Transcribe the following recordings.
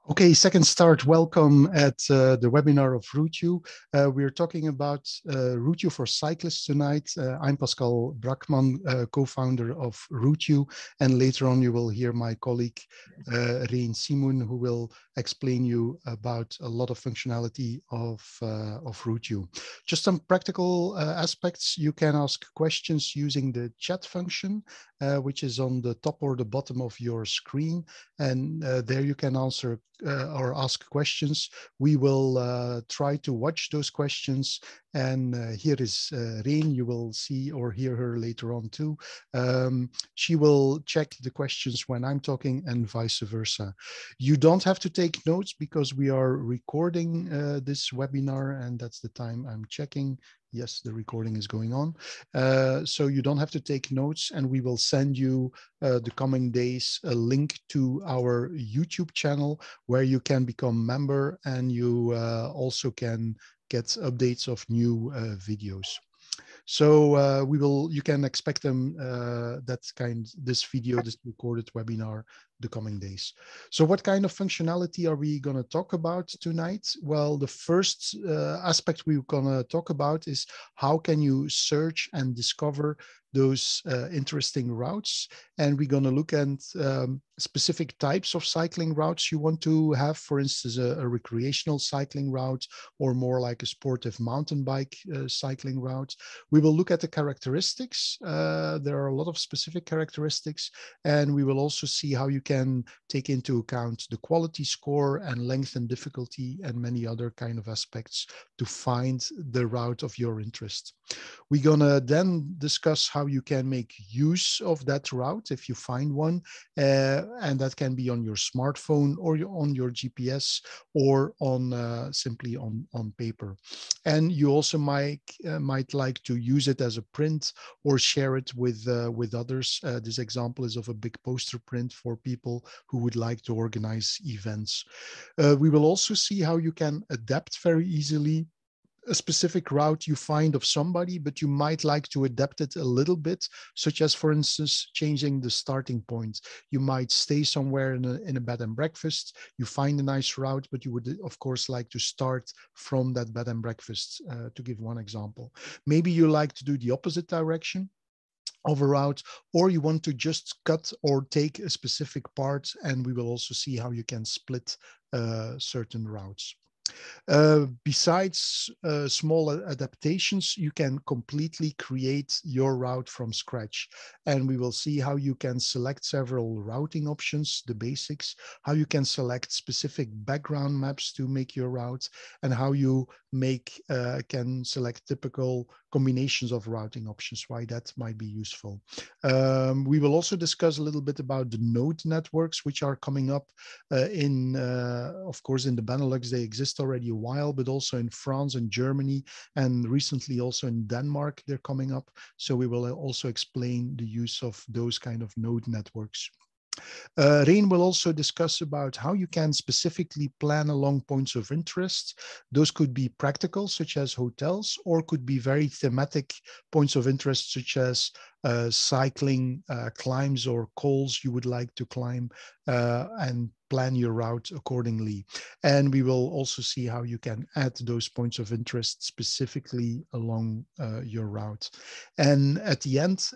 Okay, second start. Welcome at the webinar of RouteYou. We're talking about RouteYou for Cyclists tonight. I'm Pascal Brakman, co-founder of RouteYou, and later on you will hear my colleague Rein Simon, who will explain you about a lot of functionality of RouteYou. Just some practical aspects. You can ask questions using the chat function, which is on the top or the bottom of your screen, and there you can answer or ask questions. We will try to watch those questions. And here is Rein. You will see or hear her later on too. She will check the questions when I'm talking and vice versa. You don't have to take notes because we are recording this webinar, and that's the time I'm checking. Yes, the recording is going on. So you don't have to take notes, and we will send you the coming days a link to our YouTube channel where you can become member, and you also can get updates of new videos. So you can expect them, this video, this recorded webinar, the coming days. So what kind of functionality are we going to talk about tonight? Well, the first aspect we're going to talk about is how can you search and discover those interesting routes. And we're going to look at specific types of cycling routes you want to have, for instance, a recreational cycling route or more like a sportive mountain bike cycling route. We will look at the characteristics. There are a lot of specific characteristics, and we will also see how you can take into account the quality score and length and difficulty and many other kind of aspects to find the route of your interest. We're gonna then discuss how you can make use of that route if you find one, and that can be on your smartphone or on your GPS or on simply on paper. And you also might like to use it as a print or share it with others. This example is of a big poster print for people who would like to organize events. We will also see how you can adapt very easily a specific route you find of somebody, but you might like to adapt it a little bit, such as, for instance, changing the starting point. You might stay somewhere in a bed and breakfast. You find a nice route, but you would, of course, like to start from that bed and breakfast, to give one example. Maybe you like to do the opposite direction of a route, or you want to just cut or take a specific part, and we will also see how you can split certain routes. Besides small adaptations, you can completely create your route from scratch. And we will see how you can select several routing options, the basics, how you can select specific background maps to make your route, and how you can select typical combinations of routing options, why that might be useful. We will also discuss a little bit about the node networks, which are coming up of course, in the Benelux. They exist already a while, but also in France and Germany, and recently also in Denmark, they're coming up. So we will also explain the use of those kind of node networks. Rein will also discuss about how you can specifically plan along points of interest. Those could be practical, such as hotels, or could be very thematic points of interest, such as cycling climbs or cols you would like to climb, and plan your route accordingly. And we will also see how you can add those points of interest specifically along your route. And at the end,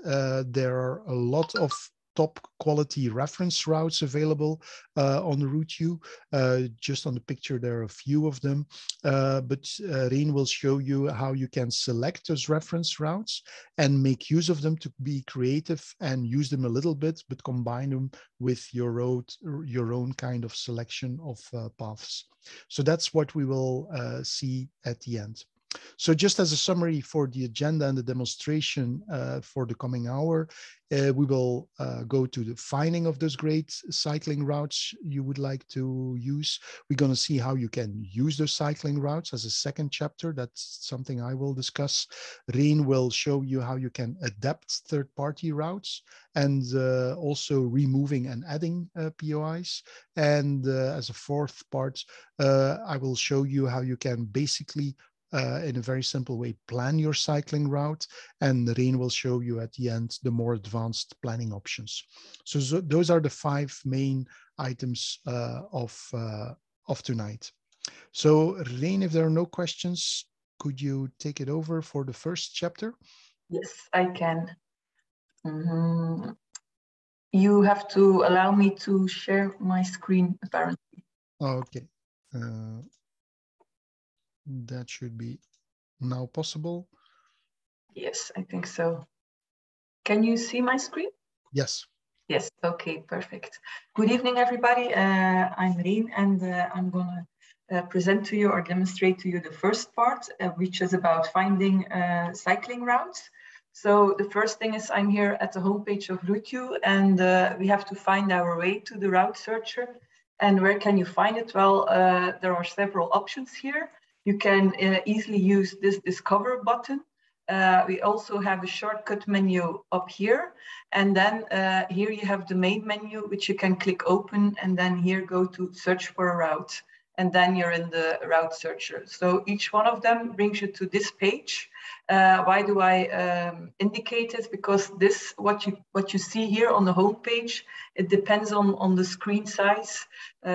there are a lot of top quality reference routes available on RouteYou. Just on the picture, there are a few of them, but Rein will show you how you can select those reference routes and make use of them to be creative and use them a little bit, but combine them with your own kind of selection of paths. So that's what we will see at the end. So just as a summary for the agenda and the demonstration for the coming hour, we will go to the finding of those great cycling routes you would like to use. We're going to see how you can use those cycling routes as a second chapter. That's something I will discuss. Rein will show you how you can adapt third-party routes and also removing and adding POIs. And as a fourth part, I will show you how you can basically in a very simple way, plan your cycling route, and Rein will show you at the end the more advanced planning options. So those are the 5 main items of tonight. So Rein, if there are no questions, could you take it over for the first chapter? Yes, I can. You have to allow me to share my screen, apparently. Okay. That should be now possible. Yes, I think so. Can you see my screen? Yes. Yes, okay, perfect. Good evening, everybody. I'm Rein, and I'm going to present to you or demonstrate to you the first part, which is about finding cycling routes. So the first thing is I'm here at the homepage of RouteYou, and we have to find our way to the route searcher. And where can you find it? Well, there are several options here. You can easily use this Discover button. We also have a shortcut menu up here. And then here you have the main menu, which you can click open, and then here go to search for a route. And then you're in the route searcher. So each one of them brings you to this page. Why do I indicate it? Because this, what you see here on the home page, it depends on the screen size.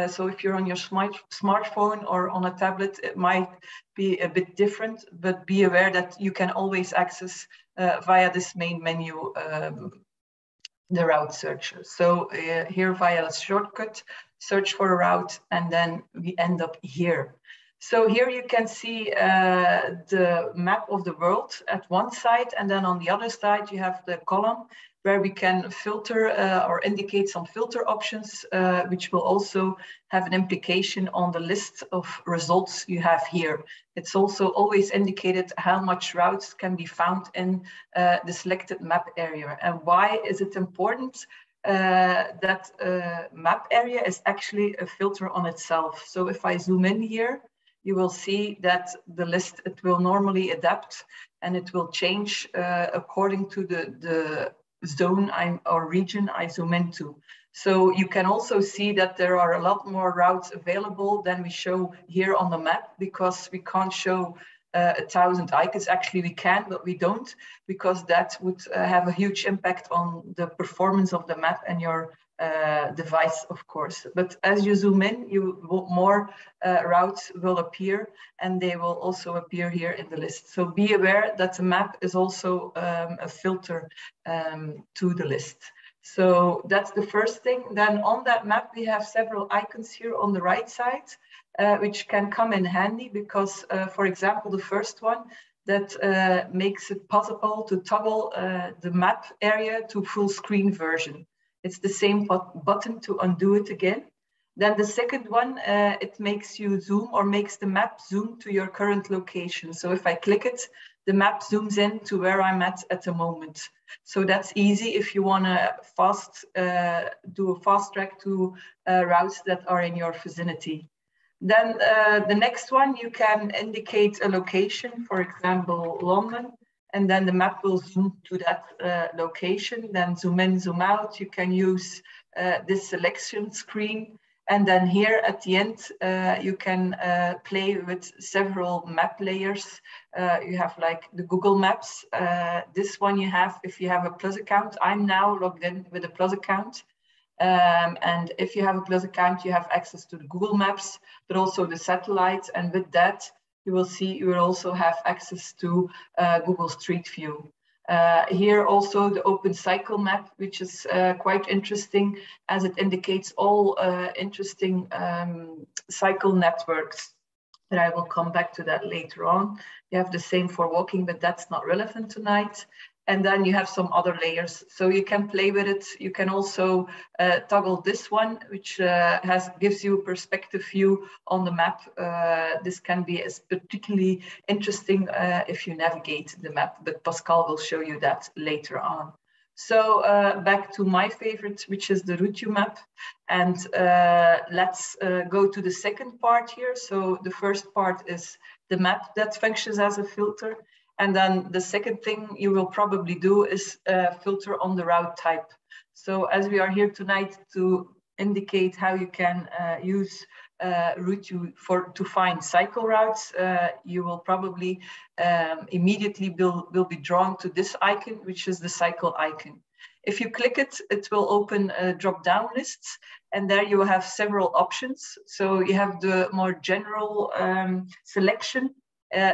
So if you're on your smartphone or on a tablet, it might be a bit different, but be aware that you can always access via this main menu the route searcher. So here via a shortcut, search for a route, and then we end up here. So here you can see the map of the world at one side, and then on the other side you have the column where we can filter or indicate some filter options, which will also have an implication on the list of results you have here. It's also always indicated how much routes can be found in the selected map area. And why is it important? That map area is actually a filter on itself. So if I zoom in here, you will see that the list, it will normally adapt and it will change according to the zone or region I zoom into. So you can also see that there are a lot more routes available than we show here on the map, because we can't show 1,000 icons. Actually we can, but we don't, because that would have a huge impact on the performance of the map and your device, of course. But as you zoom in, more routes will appear, and they will also appear here in the list. So be aware that the map is also a filter to the list. So that's the first thing. Then on that map, we have several icons here on the right side, which can come in handy because, for example, the first one, that makes it possible to toggle the map area to full screen version. It's the same button to undo it again. Then the second one, it makes you zoom or makes the map zoom to your current location. So if I click it, the map zooms in to where I'm at the moment. So that's easy if you want to do a fast track to routes that are in your vicinity. Then the next one, you can indicate a location, for example, London, and then the map will zoom to that location, then zoom in, zoom out. You can use this selection screen. And then here at the end, you can play with several map layers. You have like the Google Maps. This one you have if you have a Plus account. I'm now logged in with a Plus account. And if you have a Plus account, you have access to the Google Maps, but also the satellites. And with that, you will see you will also have access to Google Street View. Here also the Open Cycle Map, which is quite interesting as it indicates all interesting cycle networks. But I will come back to that later on. You have the same for walking, but that's not relevant tonight. And then you have some other layers, so you can play with it. You can also toggle this one, which gives you a perspective view on the map. This can be particularly interesting if you navigate the map, but Pascal will show you that later on. So back to my favorite, which is the RouteYou map. And let's go to the second part here. So the first part is the map that functions as a filter. And then the second thing you will probably do is filter on the route type. So as we are here tonight to indicate how you can use RouteYou to find cycle routes, you will probably immediately will be drawn to this icon, which is the cycle icon. If you click it, it will open drop-down lists, and there you will have several options. So you have the more general selection,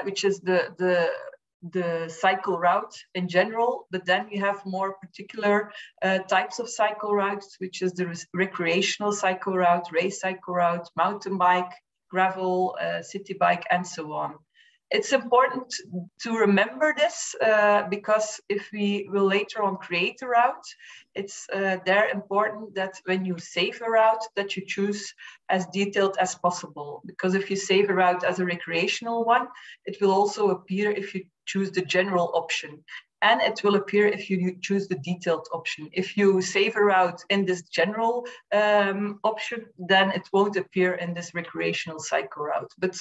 which is the cycle route in general, but then you have more particular types of cycle routes, which is the recreational cycle route, race cycle route, mountain bike, gravel, city bike, and so on. It's important to remember this because if we will later on create a route, it's there important that when you save a route that you choose as detailed as possible. Because if you save a route as a recreational one, it will also appear if you choose the general option. And it will appear if you choose the detailed option. If you save a route in this general option, then it won't appear in this recreational cycle route. But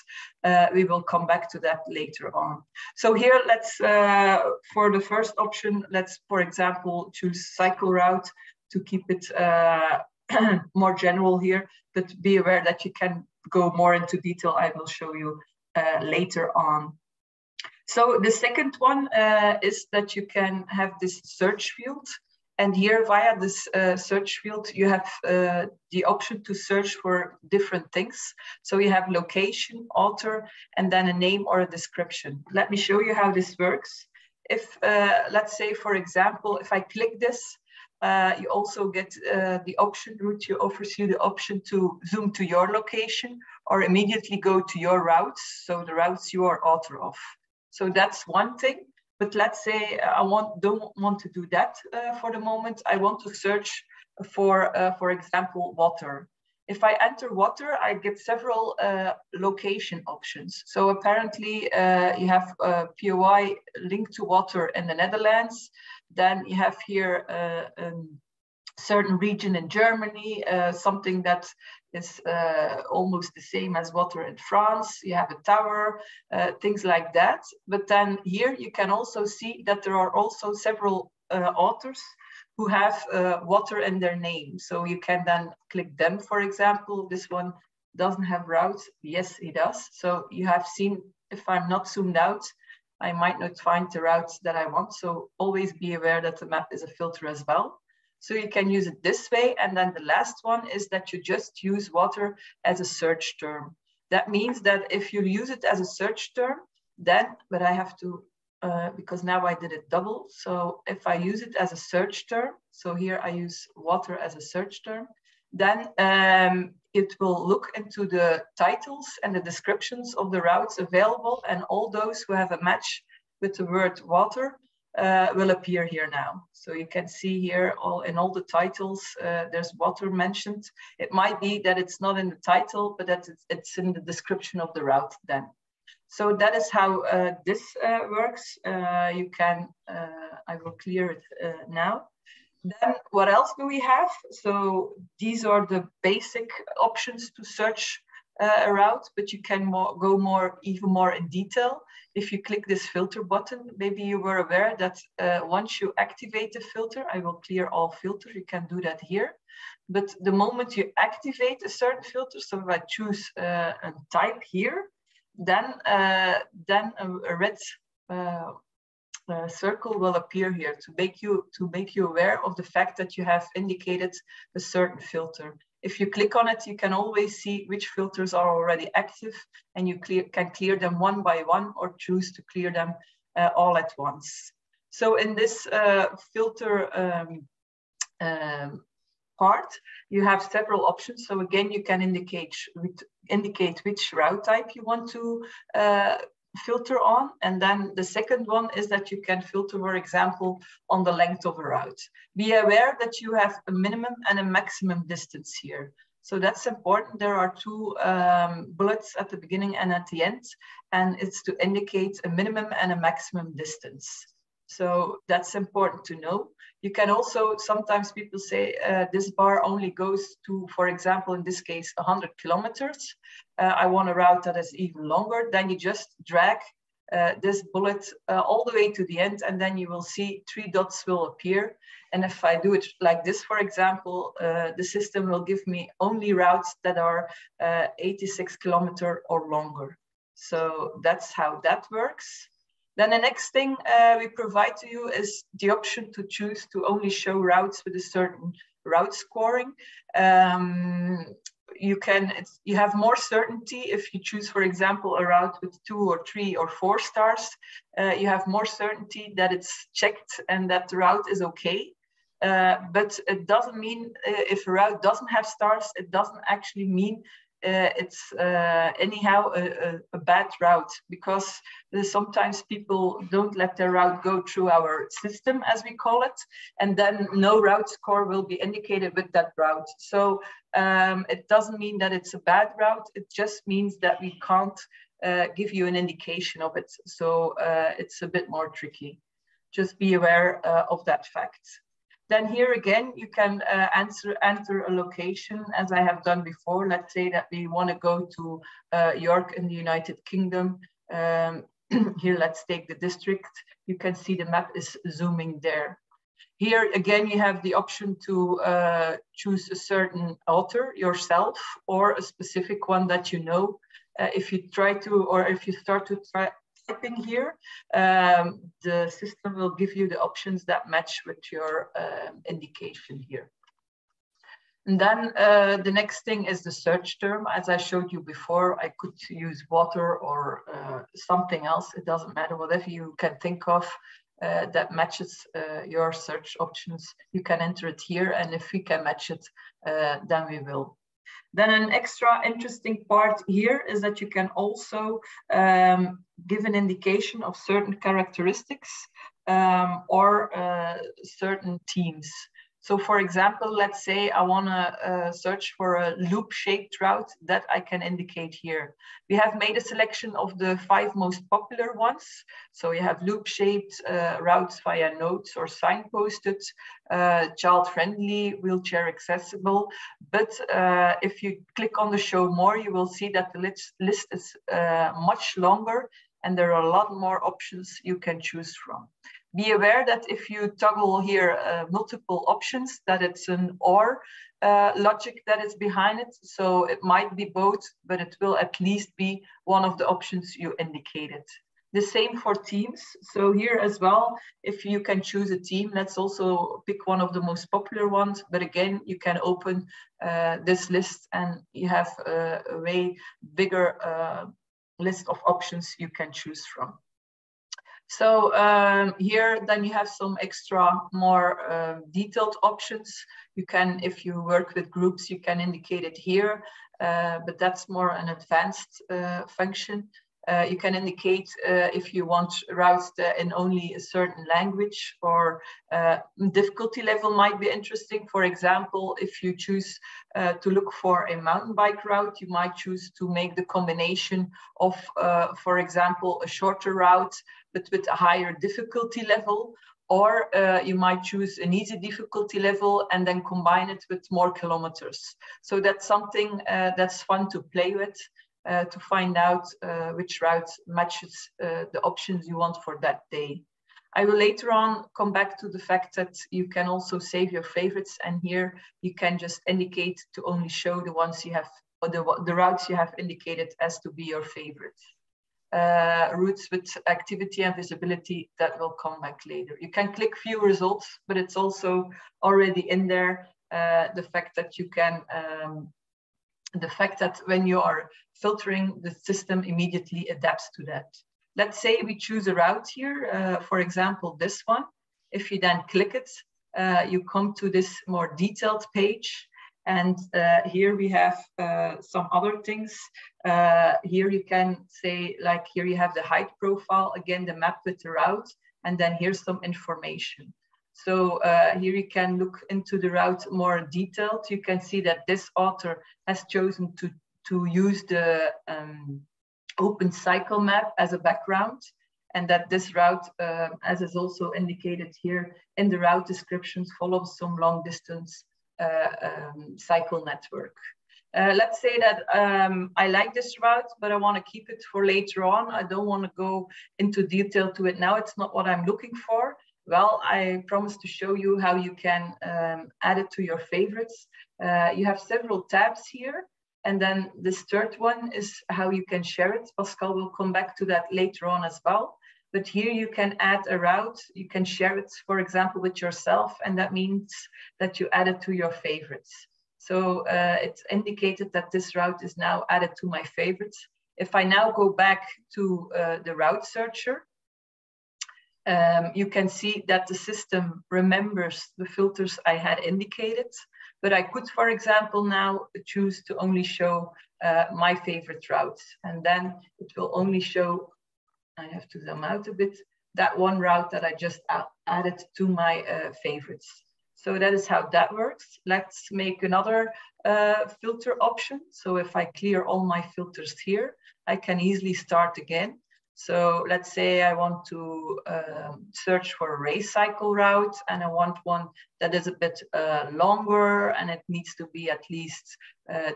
we will come back to that later on. So here, let's, for the first option, let's, for example, choose cycle route to keep it more general here. But be aware that you can go more into detail. I will show you later on. So the second one is that you can have this search field. And here via this search field, you have the option to search for different things. So you have location, author, and then a name or a description. Let me show you how this works. If, let's say, for example, if I click this, you also get the option, RouteYou offers you the option to zoom to your location or immediately go to your routes. So the routes you are author of. So that's one thing, but let's say I don't want to do that for the moment. I want to search for example, water. If I enter water, I get several location options. So apparently you have a POI linked to water in the Netherlands. Then you have here a certain region in Germany, something that is almost the same as water in France. You have a tower, things like that. But then here you can also see that there are also several authors who have water in their name. So you can then click them, for example. This one doesn't have routes. Yes, it does. So you have seen, if I'm not zoomed out, I might not find the routes that I want. So always be aware that the map is a filter as well. So you can use it this way. And then the last one is that you just use water as a search term. That means that if you use it as a search term, then, but I have to, because now I did it double. So if I use it as a search term, so here I use water as a search term, then it will look into the titles and the descriptions of the routes available, and all those who have a match with the word water will appear here now. So you can see here in all the titles, there's water mentioned. It might be that it's not in the title, but that it's in the description of the route then. So that is how this works. You can, I will clear it now. Then what else do we have? So these are the basic options to search a route, but you can go even more in detail. If you click this filter button, maybe you were aware that once you activate the filter, I will clear all filters, you can do that here. But the moment you activate a certain filter, so if I choose a type here, then a red circle will appear here to make you aware of the fact that you have indicated a certain filter. If you click on it, you can always see which filters are already active, and you can clear them one by one or choose to clear them all at once. So in this filter part, you have several options. So again, you can indicate which route type you want to filter on. And then the second one is that you can filter, for example, on the length of a route. Be aware that you have a minimum and a maximum distance here. So that's important. There are two bullets at the beginning and at the end, and it's to indicate a minimum and a maximum distance. So that's important to know. You can also, sometimes people say this bar only goes to, for example, in this case, 100 kilometers. I want a route that is even longer. Then you just drag this bullet all the way to the end, and then you will see 3 dots will appear. And if I do it like this, for example, the system will give me only routes that are 86 kilometers or longer. So that's how that works. Then the next thing we provide to you is the option to choose to only show routes with a certain route scoring. You have more certainty if you choose, for example, a route with 2 or 3 or 4 stars. You have more certainty that it's checked and that the route is okay. But it doesn't mean if a route doesn't have stars, it doesn't actually mean it's anyhow a bad route, because sometimes people don't let their route go through our system, as we call it, and then no route score will be indicated with that route. So it doesn't mean that it's a bad route, it just means that we can't give you an indication of it. So it's a bit more tricky. Just be aware of that fact. Then here again, you can enter a location, as I have done before. Let's say that we want to go to York in the United Kingdom. Here, let's take the district. You can see the map is zooming there. Here again, you have the option to choose a certain author yourself or a specific one that you know. If you try to, or if you start to typing here, the system will give you the options that match with your indication here. And then the next thing is the search term. As I showed you before, I could use water or something else. It doesn't matter, whatever you can think of that matches your search options, you can enter it here. And if we can match it, then we will. Then an extra interesting part here is that you can also give an indication of certain characteristics or certain themes. So for example, let's say I want to search for a loop-shaped route that I can indicate here. We have made a selection of the 5 most popular ones. So you have loop-shaped routes via notes or signposted, child-friendly, wheelchair accessible. But if you click on the show more, you will see that the list is much longer and there are a lot more options you can choose from. Be aware that if you toggle here multiple options, that it's an or logic that is behind it. So it might be both, but it will at least be one of the options you indicated. The same for themes. So here as well, if you can choose a theme, let's also pick one of the most popular ones. But again, you can open this list and you have a way bigger list of options you can choose from. So here, then you have some extra more detailed options. You can, if you work with groups, you can indicate it here, but that's more an advanced function. You can indicate if you want routes in only a certain language, or difficulty level might be interesting. For example, if you choose to look for a mountain bike route, you might choose to make the combination of, for example, a shorter route, but with a higher difficulty level, or you might choose an easy difficulty level and then combine it with more kilometers. So that's something that's fun to play with. To find out which route matches the options you want for that day. I will later on come back to the fact that you can also save your favorites, and here you can just indicate to only show the ones you have, or the routes you have indicated as to be your favorites. Routes with activity and visibility, that will come back later. You can click view results, but it's also already in there, the fact that you can the fact that when you are filtering, the system immediately adapts to that. Let's say we choose a route here, for example, this one. If you then click it, you come to this more detailed page. And here we have some other things. Here you can say, like here you have the height profile, again, the map with the route, and then here's some information. So here you can look into the route more detailed. You can see that this author has chosen to use the open cycle map as a background, and that this route, as is also indicated here in the route descriptions, follows some long distance cycle network. Let's say that I like this route, but I want to keep it for later on. I don't want to go into detail to it now. It's not what I'm looking for. Well, I promise to show you how you can add it to your favorites. You have several tabs here. And then this third one is how you can share it. Pascal will come back to that later on as well. But here you can add a route. You can share it, for example, with yourself. And that means that you add it to your favorites. So it's indicated that this route is now added to my favorites. If I now go back to the route searcher, you can see that the system remembers the filters I had indicated. But I could, for example, now choose to only show my favorite routes. And then it will only show, I have to zoom out a bit, that one route that I just added to my favorites. So that is how that works. Let's make another filter option. So if I clear all my filters here, I can easily start again. So let's say I want to search for a race cycle route, and I want one that is a bit longer, and it needs to be at least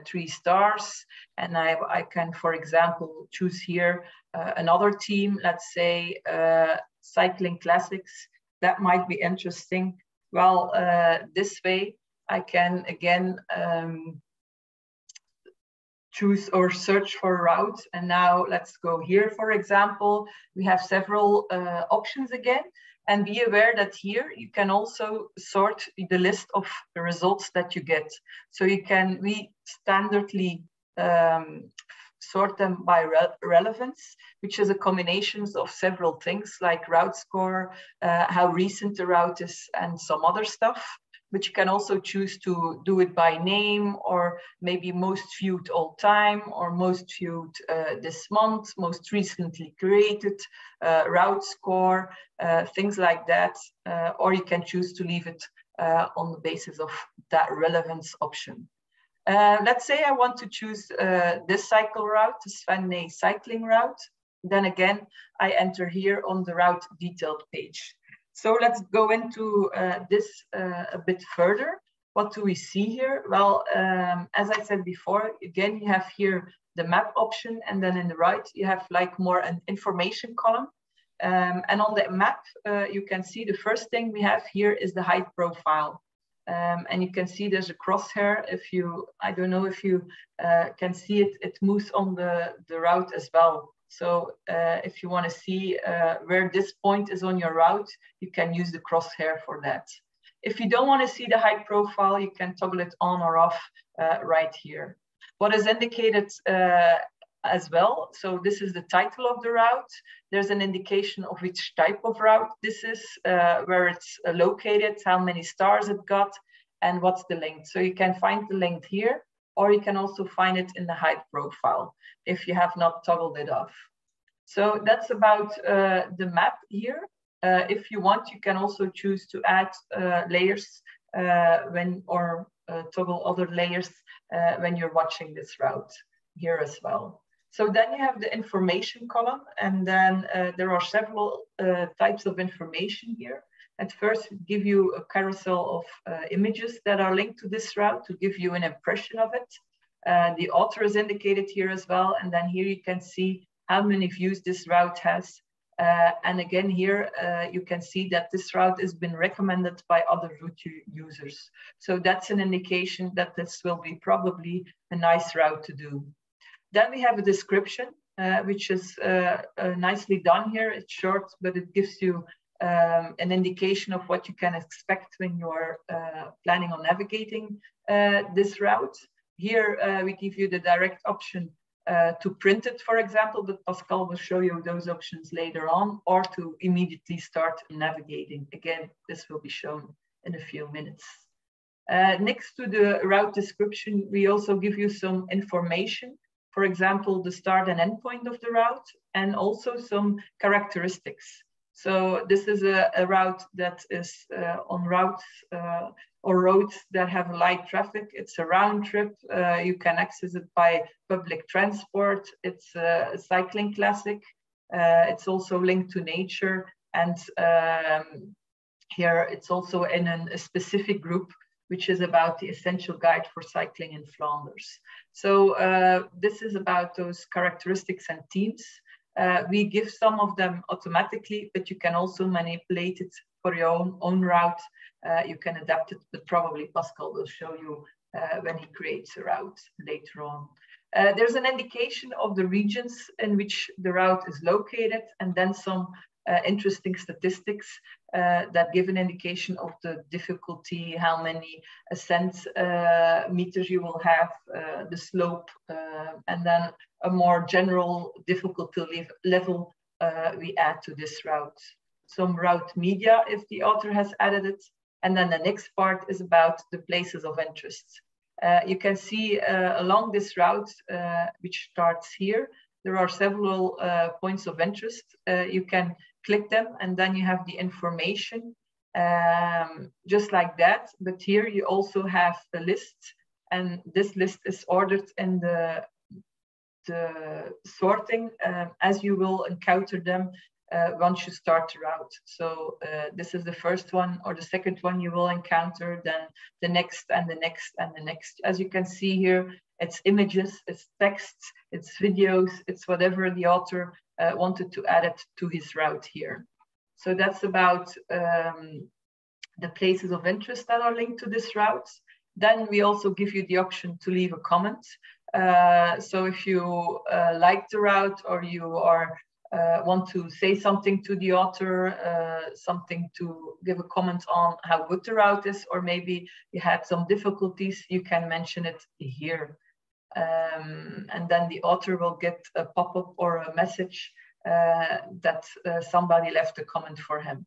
3 stars. And I can, for example, choose here another team, let's say Cycling Classics. That might be interesting. Well, this way I can again choose or search for a route. And now let's go here, for example. We have several options again. And be aware that here you can also sort the list of the results that you get. So you can standardly sort them by relevance, which is a combination of several things like route score, how recent the route is, and some other stuff. But you can also choose to do it by name, or maybe most viewed all time, or most viewed this month, most recently created, route score, things like that. Or you can choose to leave it on the basis of that relevance option. Let's say I want to choose this cycle route, the Sven cycling route. Then again, I enter here on the route detailed page. So let's go into this a bit further. What do we see here? Well, as I said before, again, you have here the map option, and then in the right, you have like more an information column. And on the map, you can see the first thing we have here is the height profile. And you can see there's a crosshair. If you, I don't know if you can see it, it moves on the route as well. So if you want to see where this point is on your route, you can use the crosshair for that. If you don't want to see the height profile, you can toggle it on or off right here. What is indicated as well, so this is the title of the route. There's an indication of which type of route this is, where it's located, how many stars it got, and what's the length. So you can find the length here, or you can also find it in the height profile if you have not toggled it off. So that's about the map here. If you want, you can also choose to add layers toggle other layers when you're watching this route here as well. So then you have the information column, and then there are several types of information here. At first, we give you a carousel of images that are linked to this route to give you an impression of it. The author is indicated here as well, and then here you can see how many views this route has. And again, here you can see that this route has been recommended by other RouteYou users. So that's an indication that this will be probably a nice route to do. Then we have a description, which is nicely done here. It's short, but it gives you an indication of what you can expect when you're planning on navigating this route. Here, we give you the direct option to print it, for example, but Pascal will show you those options later on, or to immediately start navigating. Again, this will be shown in a few minutes. Next to the route description, we also give you some information. For example, the start and end point of the route, and also some characteristics. So this is a route that is on routes or roads that have light traffic. It's a round trip. You can access it by public transport. It's a cycling classic. It's also linked to nature. And here it's also in a specific group which is about the essential guide for cycling in Flanders. So this is about those characteristics and themes. We give some of them automatically, but you can also manipulate it for your own route. You can adapt it, but probably Pascal will show you when he creates a route later on. There's an indication of the regions in which the route is located, and then some interesting statistics that give an indication of the difficulty, how many ascent meters you will have, the slope, and then a more general difficulty level we add to this route. Some route media if the author has added it. And then the next part is about the places of interest. You can see along this route, which starts here, there are several points of interest. You can click them and then you have the information just like that. But here you also have a list, and this list is ordered in the sorting as you will encounter them once you start the route. So this is the first one or the second one you will encounter, then the next and the next and the next. As you can see here, it's images, it's text, it's videos, it's whatever the author wanted to add it to his route here. So that's about the places of interest that are linked to this route. Then we also give you the option to leave a comment. So if you like the route, or you are want to say something to the author, something to give a comment on how good the route is, or maybe you had some difficulties, you can mention it here. And then the author will get a pop-up or a message that somebody left a comment for him.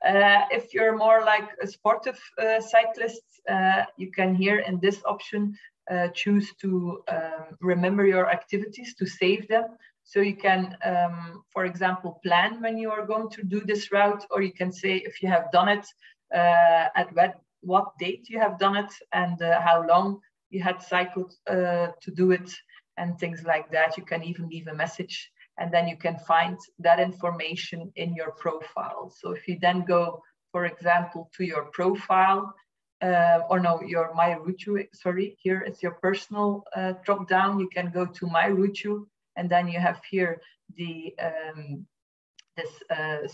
If you're more like a sportive cyclist, you can here in this option choose to remember your activities, to save them. So you can, for example, plan when you are going to do this route, or you can say if you have done it, at what date you have done it, and how long you had cycled to do it, and things like that. You can even leave a message, and then you can find that information in your profile. So if you then go, for example, to your profile, or no, your My RouteYou, sorry, here it's your personal drop down. You can go to My RouteYou, and then you have here the this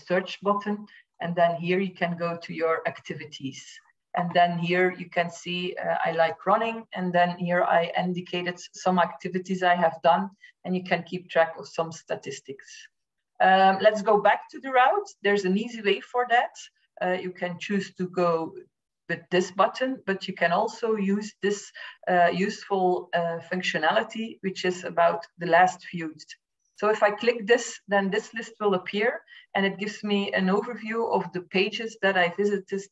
search button, and then here you can go to your activities. And then here you can see I like running, and then here I indicated some activities I have done, and you can keep track of some statistics. Let's go back to the route. There's an easy way for that. You can choose to go with this button, but you can also use this useful functionality, which is about the last viewed. So if I click this, then this list will appear, and it gives me an overview of the pages that I visited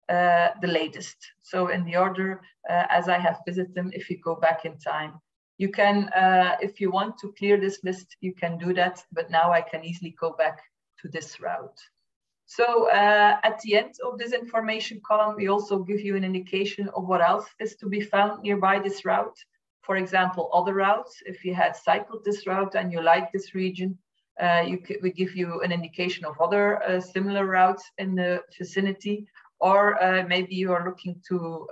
the latest. So in the order as I have visited them, if you go back in time. You can, if you want to clear this list, you can do that, but now I can easily go back to this route. So at the end of this information column, we also give you an indication of what else is to be found nearby this route. For example, other routes. If you had cycled this route and you like this region, we give you an indication of other similar routes in the vicinity. Or maybe you are looking to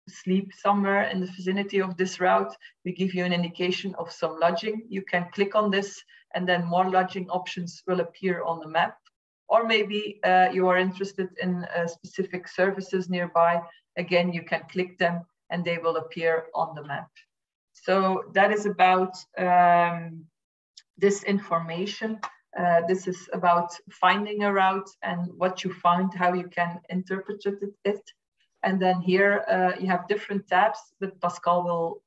sleep somewhere in the vicinity of this route. We give you an indication of some lodging. You can click on this, and then more lodging options will appear on the map. Or maybe you are interested in specific services nearby. Again, you can click them and they will appear on the map. So that is about this information. This is about finding a route and what you find, how you can interpret it. And then here you have different tabs, but Pascal will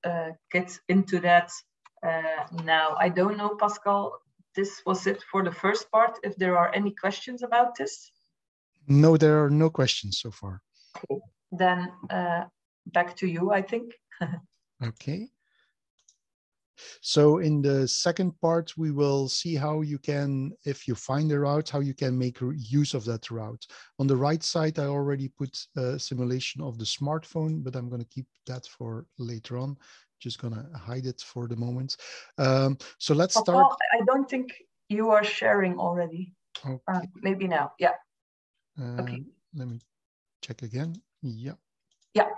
get into that now. I don't know, Pascal, this was it for the first part. If there are any questions about this? No, there are no questions so far. Okay. Then back to you, I think. Okay. So in the second part, we will see how you can, if you find a route, how you can make use of that route. On the right side, I already put a simulation of the smartphone, but I'm going to keep that for later on. Just going to hide it for the moment. So let's start. I don't think you are sharing already. Okay. Maybe now. Yeah. Okay. Let me check again. Yeah. Yeah.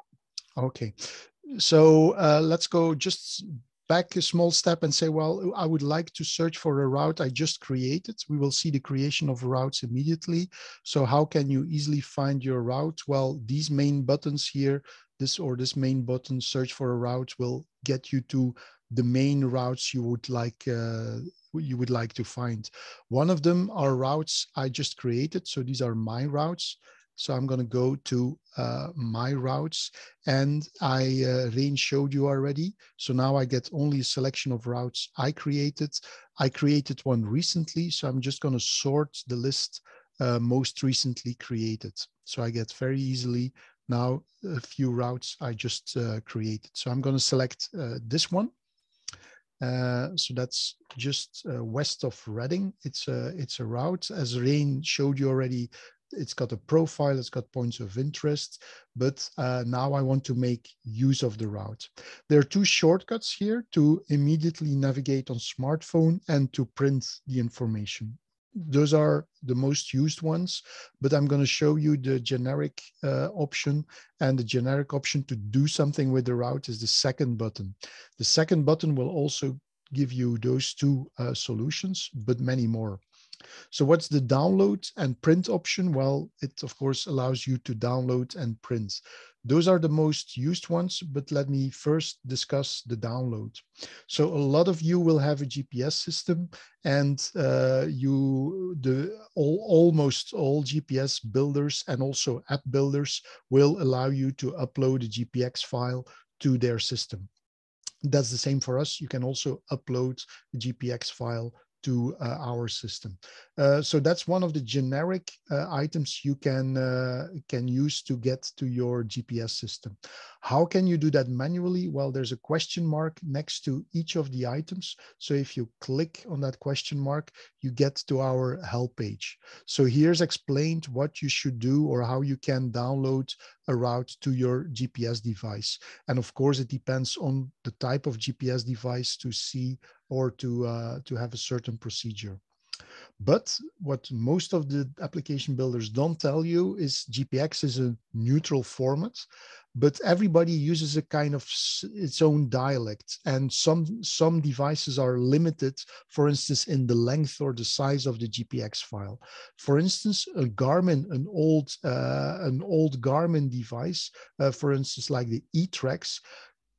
Okay. So let's go just back a small step and say, well, I would like to search for a route I just created. We will see the creation of routes immediately. So how can you easily find your route? Well, these main buttons here, this main button, search for a route, will get you to the main routes you would like to find. One of them are routes I just created. So these are my routes. So I'm going to go to my routes, and Rein showed you already. So now I get only a selection of routes I created. I created one recently, so I'm just going to sort the list most recently created. So I get very easily now a few routes I just created. So I'm going to select this one. So that's just west of Reading. It's a route, as Rein showed you already. It's got a profile, it's got points of interest, but now I want to make use of the route. There are two shortcuts here to immediately navigate on smartphone and to print the information. Those are the most used ones, but I'm going to show you the generic option, and the generic option to do something with the route is the second button. The second button will also give you those two solutions, but many more. So what's the download and print option? Well, it of course allows you to download and print. Those are the most used ones, but let me first discuss the download. So a lot of you will have a GPS system, and almost all GPS builders and also app builders will allow you to upload a GPX file to their system. That's the same for us. You can also upload a GPX file to our system. So that's one of the generic items you can use to get to your GPS system. How can you do that manually? Well, there's a question mark next to each of the items. So if you click on that question mark, you get to our help page. So here's explained what you should do or how you can download a route to your GPS device. And of course, it depends on the type of GPS device to see or to have a certain procedure. But what most of the application builders don't tell you is GPX is a neutral format, but everybody uses a kind of its own dialect. And some devices are limited, for instance, in the length or the size of the GPX file. For instance, a Garmin, an old Garmin device, for instance, like the E-Trax,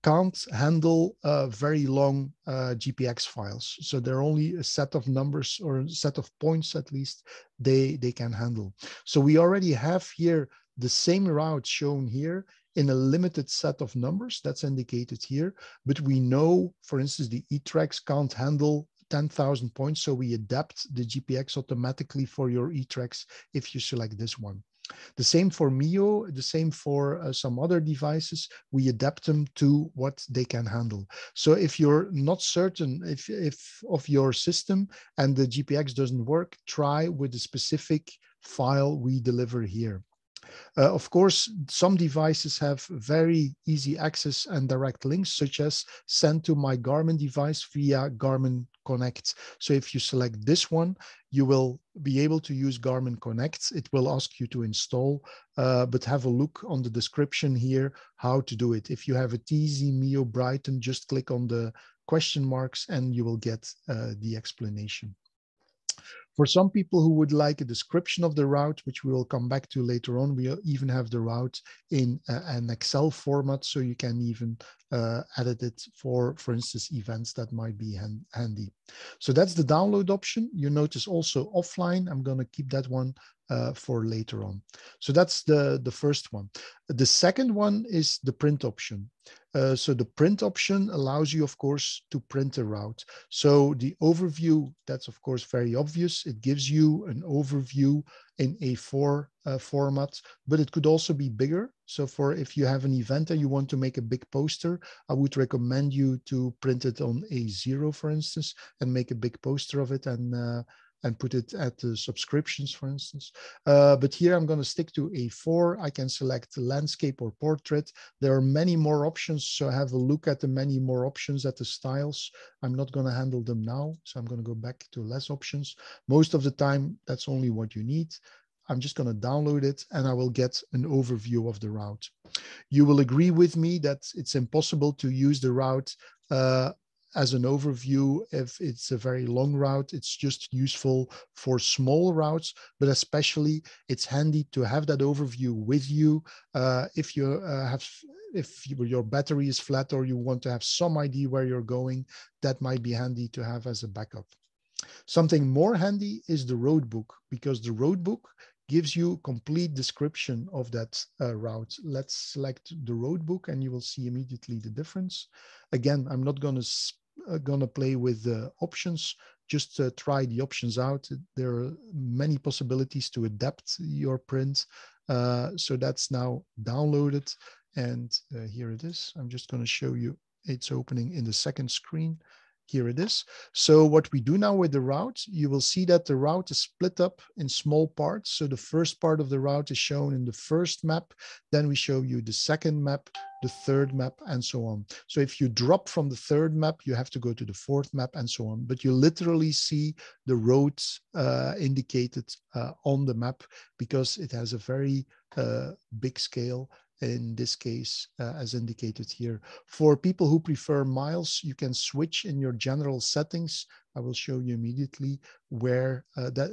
can't handle very long GPX files. So there are only a set of numbers or a set of points, at least, they can handle. So we already have here the same route shown here in a limited set of numbers that's indicated here. But we know, for instance, the E-Trax can't handle 10,000 points. So we adapt the GPX automatically for your E-Trax if you select this one. The same for Mio, the same for some other devices. We adapt them to what they can handle. So if you're not certain if of your system and the GPX doesn't work, try with the specific file we deliver here. Of course, some devices have very easy access and direct links, such as send to my Garmin device via Garmin Connect. So if you select this one, you will be able to use Garmin Connect. It will ask you to install, but have a look on the description here how to do it. If you have a TZ, Mio, Brighton, just click on the question marks and you will get the explanation. For some people who would like a description of the route, which we will come back to later on, we even have the route in an Excel format, so you can even edit it for instance, events that might be handy. So that's the download option. You notice also offline. I'm going to keep that one for later on. So that's the first one. The second one is the print option. So the print option allows you, of course, to print a route. So the overview, that's of course very obvious. It gives you an overview in A4 format, but it could also be bigger. So for if you have an event and you want to make a big poster, I would recommend you to print it on A0, for instance, and make a big poster of it and put it at the subscriptions, for instance. But here I'm going to stick to A4. I can select landscape or portrait. There are many more options, so have a look at the many more options at the styles. I'm not going to handle them now, so I'm going to go back to less options. Most of the time, that's only what you need. I'm just going to download it and I will get an overview of the route. You will agree with me that it's impossible to use the route as an overview if it's a very long route. It's just useful for small routes, but especially it's handy to have that overview with you if you if your battery is flat or you want to have some idea where you're going. That might be handy to have as a backup. Something more handy is the Roadbook, because the Roadbook gives you complete description of that route. Let's select the Roadbook and you will see immediately the difference. Again, I'm not gonna play with the options. Just try the options out. There are many possibilities to adapt your print. So that's now downloaded, and here it is. I'm just going to show you. It's opening in the second screen. Here it is. So what we do now with the route, you will see that the route is split up in small parts. So the first part of the route is shown in the first map. Then we show you the second map, the third map, and so on. So if you drop from the third map, you have to go to the fourth map and so on. But you literally see the roads indicated on the map, because it has a very big scale. In this case, as indicated here. For people who prefer miles, you can switch in your general settings. I will show you immediately where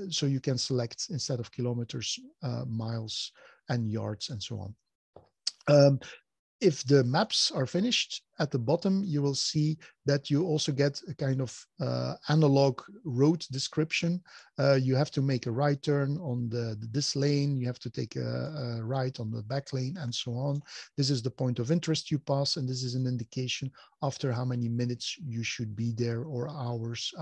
so you can select, instead of kilometers, miles and yards and so on. If the maps are finished, at the bottom, you will see that you also get a kind of analog road description. You have to make a right turn on this lane. You have to take a right on the back lane and so on. This is the point of interest you pass, and this is an indication after how many minutes you should be there, or hours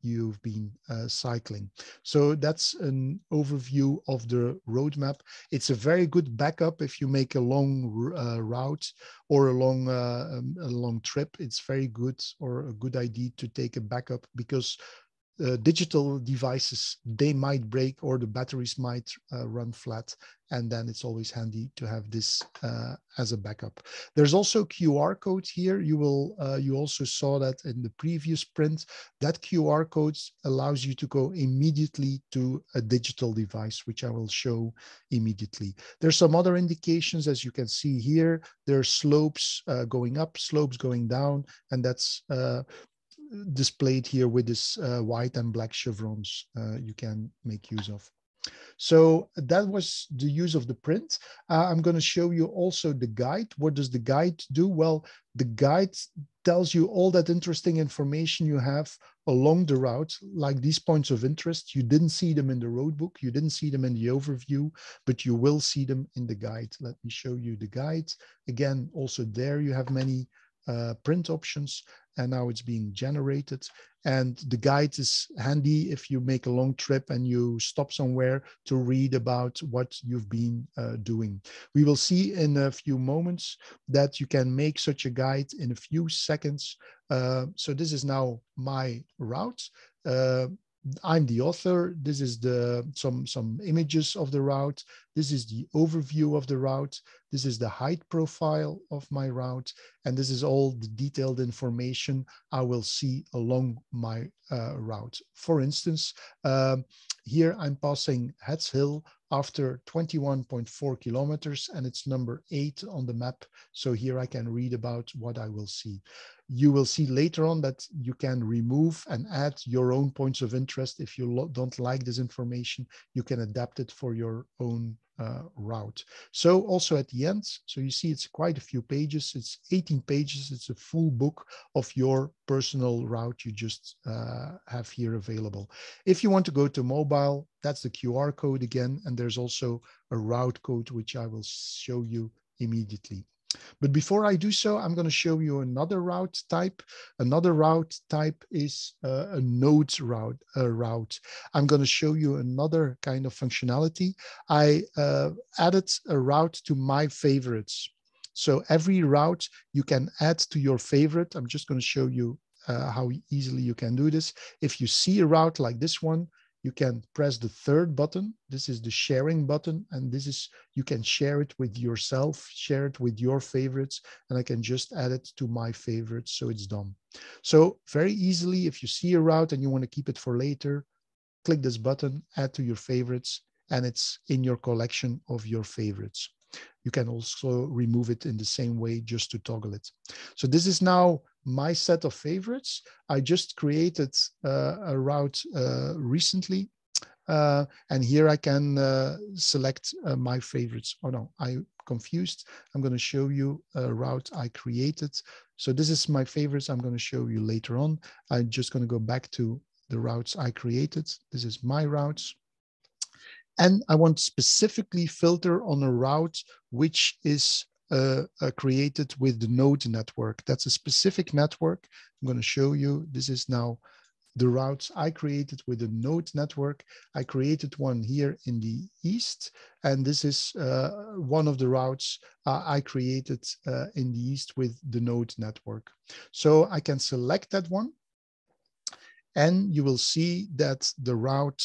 you've been cycling. So that's an overview of the roadmap. It's a very good backup if you make a long route or a long trip. It's very good, or a good idea to take a backup, because digital devices, they might break, or the batteries might run flat, and then it's always handy to have this as a backup. There's also QR code here. You also saw that in the previous print. That QR code allows you to go immediately to a digital device, which I will show immediately. There's some other indications, as you can see here. There are slopes going up, slopes going down, and that's displayed here with this white and black chevrons you can make use of. So that was the use of the print. I'm going to show you also the guide. What does the guide do? Well, the guide tells you all that interesting information you have along the route, like these points of interest. You didn't see them in the roadbook, you didn't see them in the overview, but you will see them in the guide. Let me show you the guide. Again, also there you have many print options, and now it's being generated. And the guide is handy if you make a long trip and you stop somewhere to read about what you've been doing. We will see in a few moments that you can make such a guide in a few seconds. So this is now my route. I'm the author. This is some images of the route. This is the overview of the route. This is the height profile of my route. And this is all the detailed information I will see along my route. For instance, here I'm passing Heads Hill after 21.4 kilometers, and it's number 8 on the map. So here I can read about what I will see. You will see later on that you can remove and add your own points of interest. If you don't like this information, you can adapt it for your own route. So also at the end, so you see it's quite a few pages. It's 18 pages. It's a full book of your personal route you just have here available. If you want to go to mobile, that's the QR code again. And there's also a route code, which I will show you immediately. But before I do so, I'm going to show you another route type. Another route type is a node route. I'm going to show you another kind of functionality. I added a route to my favorites. So every route you can add to your favorite. I'm just going to show you how easily you can do this. If you see a route like this one, you can press the third button. This is the sharing button, and this is, you can share it with yourself, share it with your favorites, and I can just add it to my favorites, so it's done. So very easily, if you see a route and you want to keep it for later, click this button, add to your favorites, and it's in your collection of your favorites. You can also remove it in the same way just to toggle it. So this is now my set of favorites. I just created a route recently. And here I can select my favorites. Oh no, I'm confused. I'm going to show you a route I created. So this is my favorites. I'm going to show you later on. I'm just going to go back to the routes I created. This is my routes. And I want to specifically filter on a route which is created with the node network. That's a specific network. I'm going to show you. This is now the routes I created with the node network. I created one here in the east, and this is one of the routes I created in the east with the node network. So I can select that one, and you will see that the route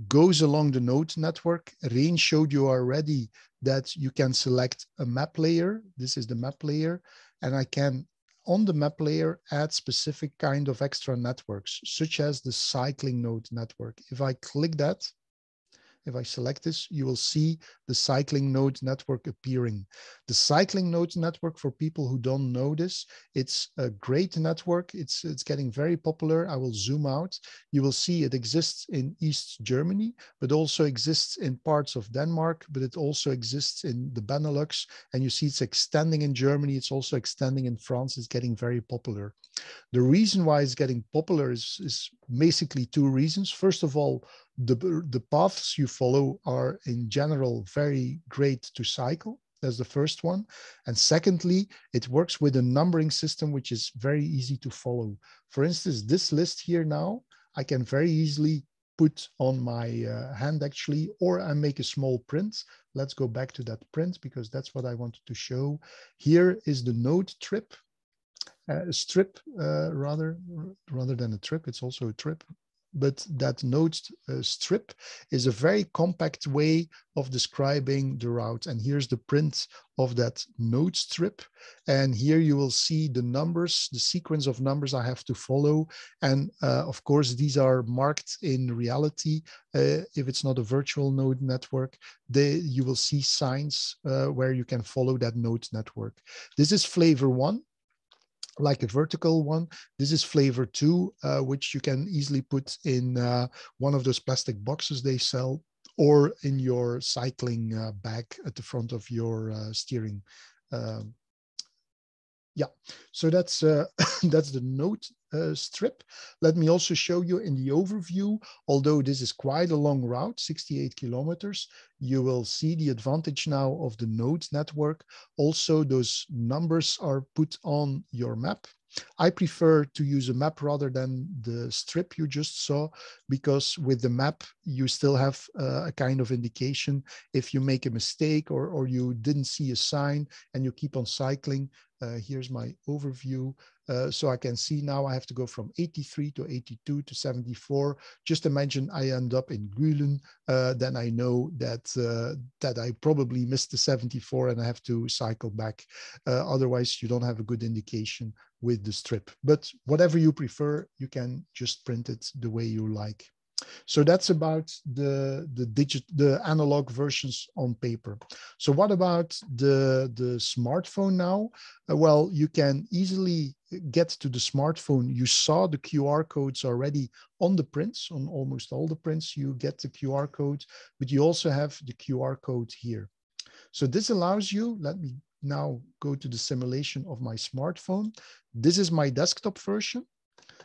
goes along the node network. Rein showed you already that you can select a map layer. This is the map layer, and I can on the map layer add specific kind of extra networks, such as the cycling node network. If I click that, if I select this, you will see the cycling node network appearing. The cycling node network, for people who don't know this, it's a great network. It's getting very popular. I will zoom out. You will see it exists in East Germany, but also exists in parts of Denmark, but it also exists in the Benelux. And you see it's extending in Germany. It's also extending in France. It's getting very popular. The reason why it's getting popular is basically two reasons. First of all, the paths you follow are in general very great to cycle. That's the first one. And secondly, it works with a numbering system, which is very easy to follow. For instance, this list here now, I can very easily put on my hand actually, or I make a small print. Let's go back to that print because that's what I wanted to show. Here is the node trip. Strip rather than a trip, it's also a trip. But that node strip is a very compact way of describing the route. And here's the print of that node strip. And here you will see the numbers, the sequence of numbers I have to follow. And of course, these are marked in reality. If it's not a virtual node network, you will see signs where you can follow that node network. This is flavor 1. Like a vertical one. This is flavor 2, which you can easily put in one of those plastic boxes they sell, or in your cycling bag at the front of your steering. Yeah, so that's that's the node strip. Let me also show you in the overview, although this is quite a long route, 68 kilometers, you will see the advantage now of the node network. Also, those numbers are put on your map. I prefer to use a map rather than the strip you just saw, because with the map, you still have a kind of indication if you make a mistake or you didn't see a sign and you keep on cycling. Here's my overview. So I can see now I have to go from 83 to 82 to 74. Just imagine I end up in Gülen, then I know that that I probably missed the 74 and I have to cycle back. Otherwise, you don't have a good indication with the strip. But whatever you prefer, you can just print it the way you like. So that's about the analog versions on paper. So what about the smartphone now? Well, you can easily get to the smartphone. You saw the QR codes already on the prints, on almost all the prints, you get the QR code, but you also have the QR code here. So this allows you, let me now go to the simulation of my smartphone. This is my desktop version.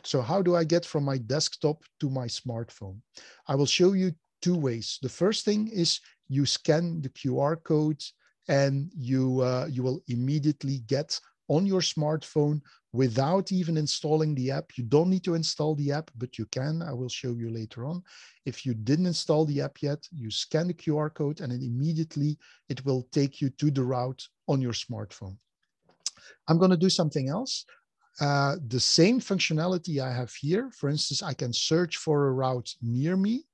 So how do I get from my desktop to my smartphone? I will show you two ways. The first thing is you scan the QR code and you will immediately get on your smartphone without even installing the app. You don't need to install the app, but you can. I will show you later on. If you didn't install the app yet, you scan the QR code and then immediately it will take you to the route on your smartphone. I'm going to do something else. The same functionality I have here, for instance, I can search for a route near me.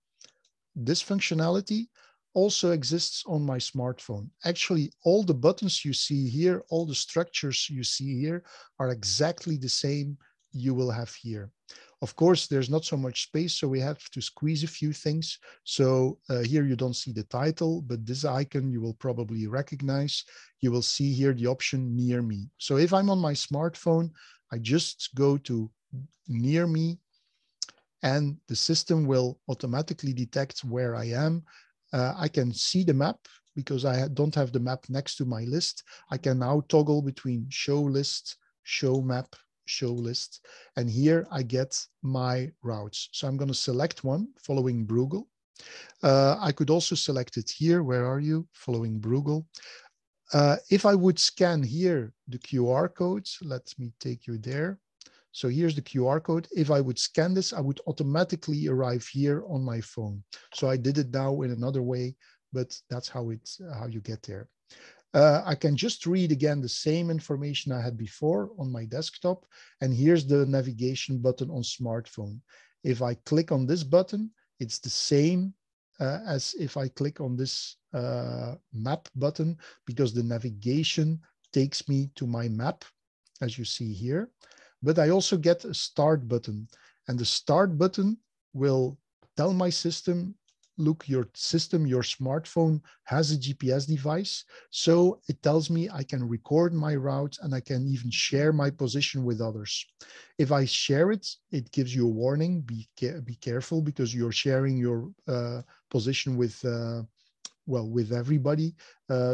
This functionality also exists on my smartphone. Actually, all the buttons you see here, all the structures you see here are exactly the same you will have here. Of course, there's not so much space, so we have to squeeze a few things. So here you don't see the title, but this icon you will probably recognize. You will see here the option near me. So if I'm on my smartphone, I just go to near me, and the system will automatically detect where I am. I can see the map because I don't have the map next to my list. I can now toggle between show list, show map, show list, and here I get my routes. So I'm going to select one following Bruegel. I could also select it here. Where are you? Following Bruegel. If I would scan here the QR code, let me take you there. So here's the QR code. If I would scan this, I would automatically arrive here on my phone. So I did it now in another way, but that's how you get there. I can just read again the same information I had before on my desktop. And here's the navigation button on smartphone. If I click on this button, it's the same as if I click on this map button, because the navigation takes me to my map, as you see here. But I also get a start button, and the start button will tell my system, look, your system, your smartphone has a GPS device. So it tells me I can record my route and I can even share my position with others. If I share it, it gives you a warning. Be careful, because you're sharing your position with well, with everybody.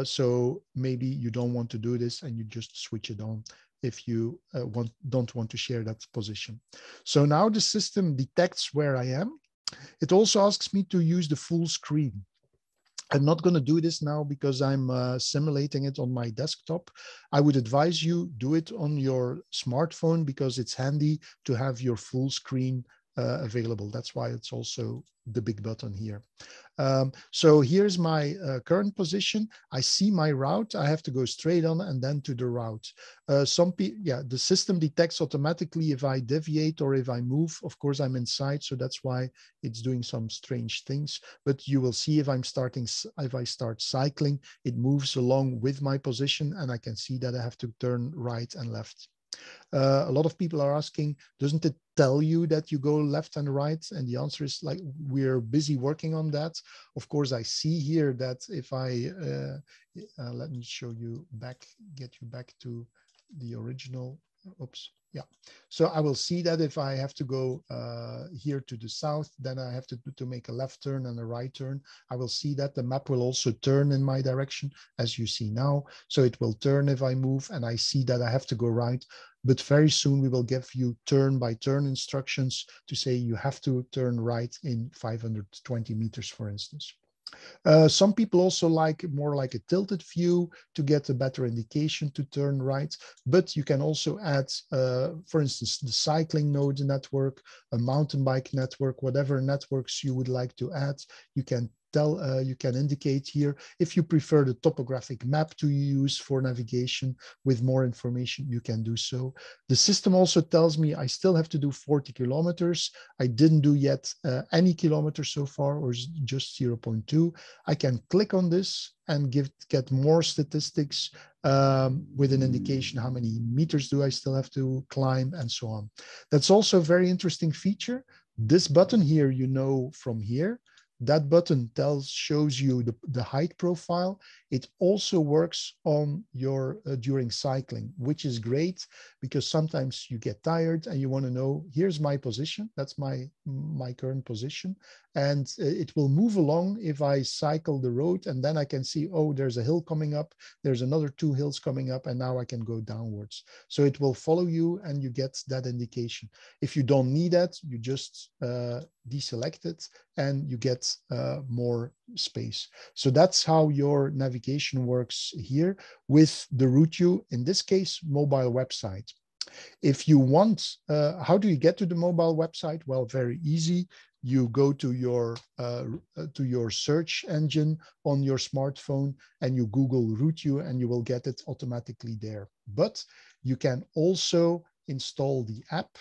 So maybe you don't want to do this and you just switch it on if you don't want to share that position. So now the system detects where I am. It also asks me to use the full screen. I'm not going to do this now because I'm simulating it on my desktop. I would advise you do it on your smartphone because it's handy to have your full screen available. That's why it's also the big button here. So here's my current position. I see my route. I have to go straight on and then to the route. The system detects automatically if I deviate or if I move. Of course, I'm inside, so that's why it's doing some strange things. But you will see if I start cycling, it moves along with my position, and I can see that I have to turn right and left. A lot of people are asking, doesn't it tell you that you go left and right? And the answer is, like, we're busy working on that. Of course, I see here that if I, let me show you back, get you back to the original, oops. Yeah, so I will see that if I have to go here to the south, then I have to make a left turn and a right turn. I will see that the map will also turn in my direction, as you see now. So it will turn if I move, and I see that I have to go right. But very soon we will give you turn by turn instructions to say you have to turn right in 520 meters, for instance. Some people also like more like a tilted view to get a better indication to turn right, but you can also add, for instance, the cycling node network, a mountain bike network, whatever networks you would like to add. You can you can indicate here. If you prefer the topographic map to use for navigation with more information, you can do so. The system also tells me I still have to do 40 kilometers. I didn't do yet any kilometers so far, or just 0.2. I can click on this and get more statistics with an indication how many meters do I still have to climb and so on. That's also a very interesting feature. This button here, you know from here. That button shows you the height profile. It also works on your during cycling, which is great because sometimes you get tired and you want to know, here's my position. That's my current position. And it will move along if I cycle the road, and then I can see, oh, there's a hill coming up. There's another 2 hills coming up, and now I can go downwards. So it will follow you and you get that indication. If you don't need that, you just deselect it and you get more space. So that's how your navigation works here with the RouteYou, in this case, mobile website. If you want, how do you get to the mobile website? Well, very easy. You go to your search engine on your smartphone and you Google RouteYou and you will get it automatically there. But you can also install the app.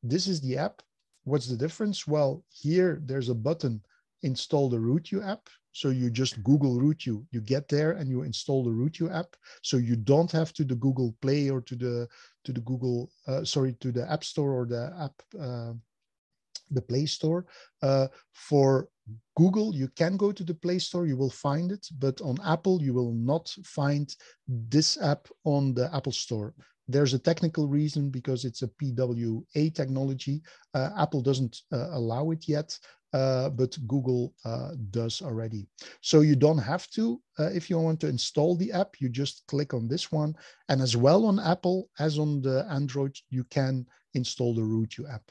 This is the app. What's the difference? Well, here there's a button install the RouteYou app. So you just Google RouteYou, you get there and you install the RouteYou app. So you don't have to the Google Play or to the to the App Store or the app the Play Store. For Google, you can go to the Play Store, you will find it, but on Apple, you will not find this app on the Apple Store. There's a technical reason because it's a PWA technology. Apple doesn't allow it yet, but Google does already. So you don't have to, if you want to install the app, you just click on this one. And as well on Apple as on the Android, you can install the RouteYou app.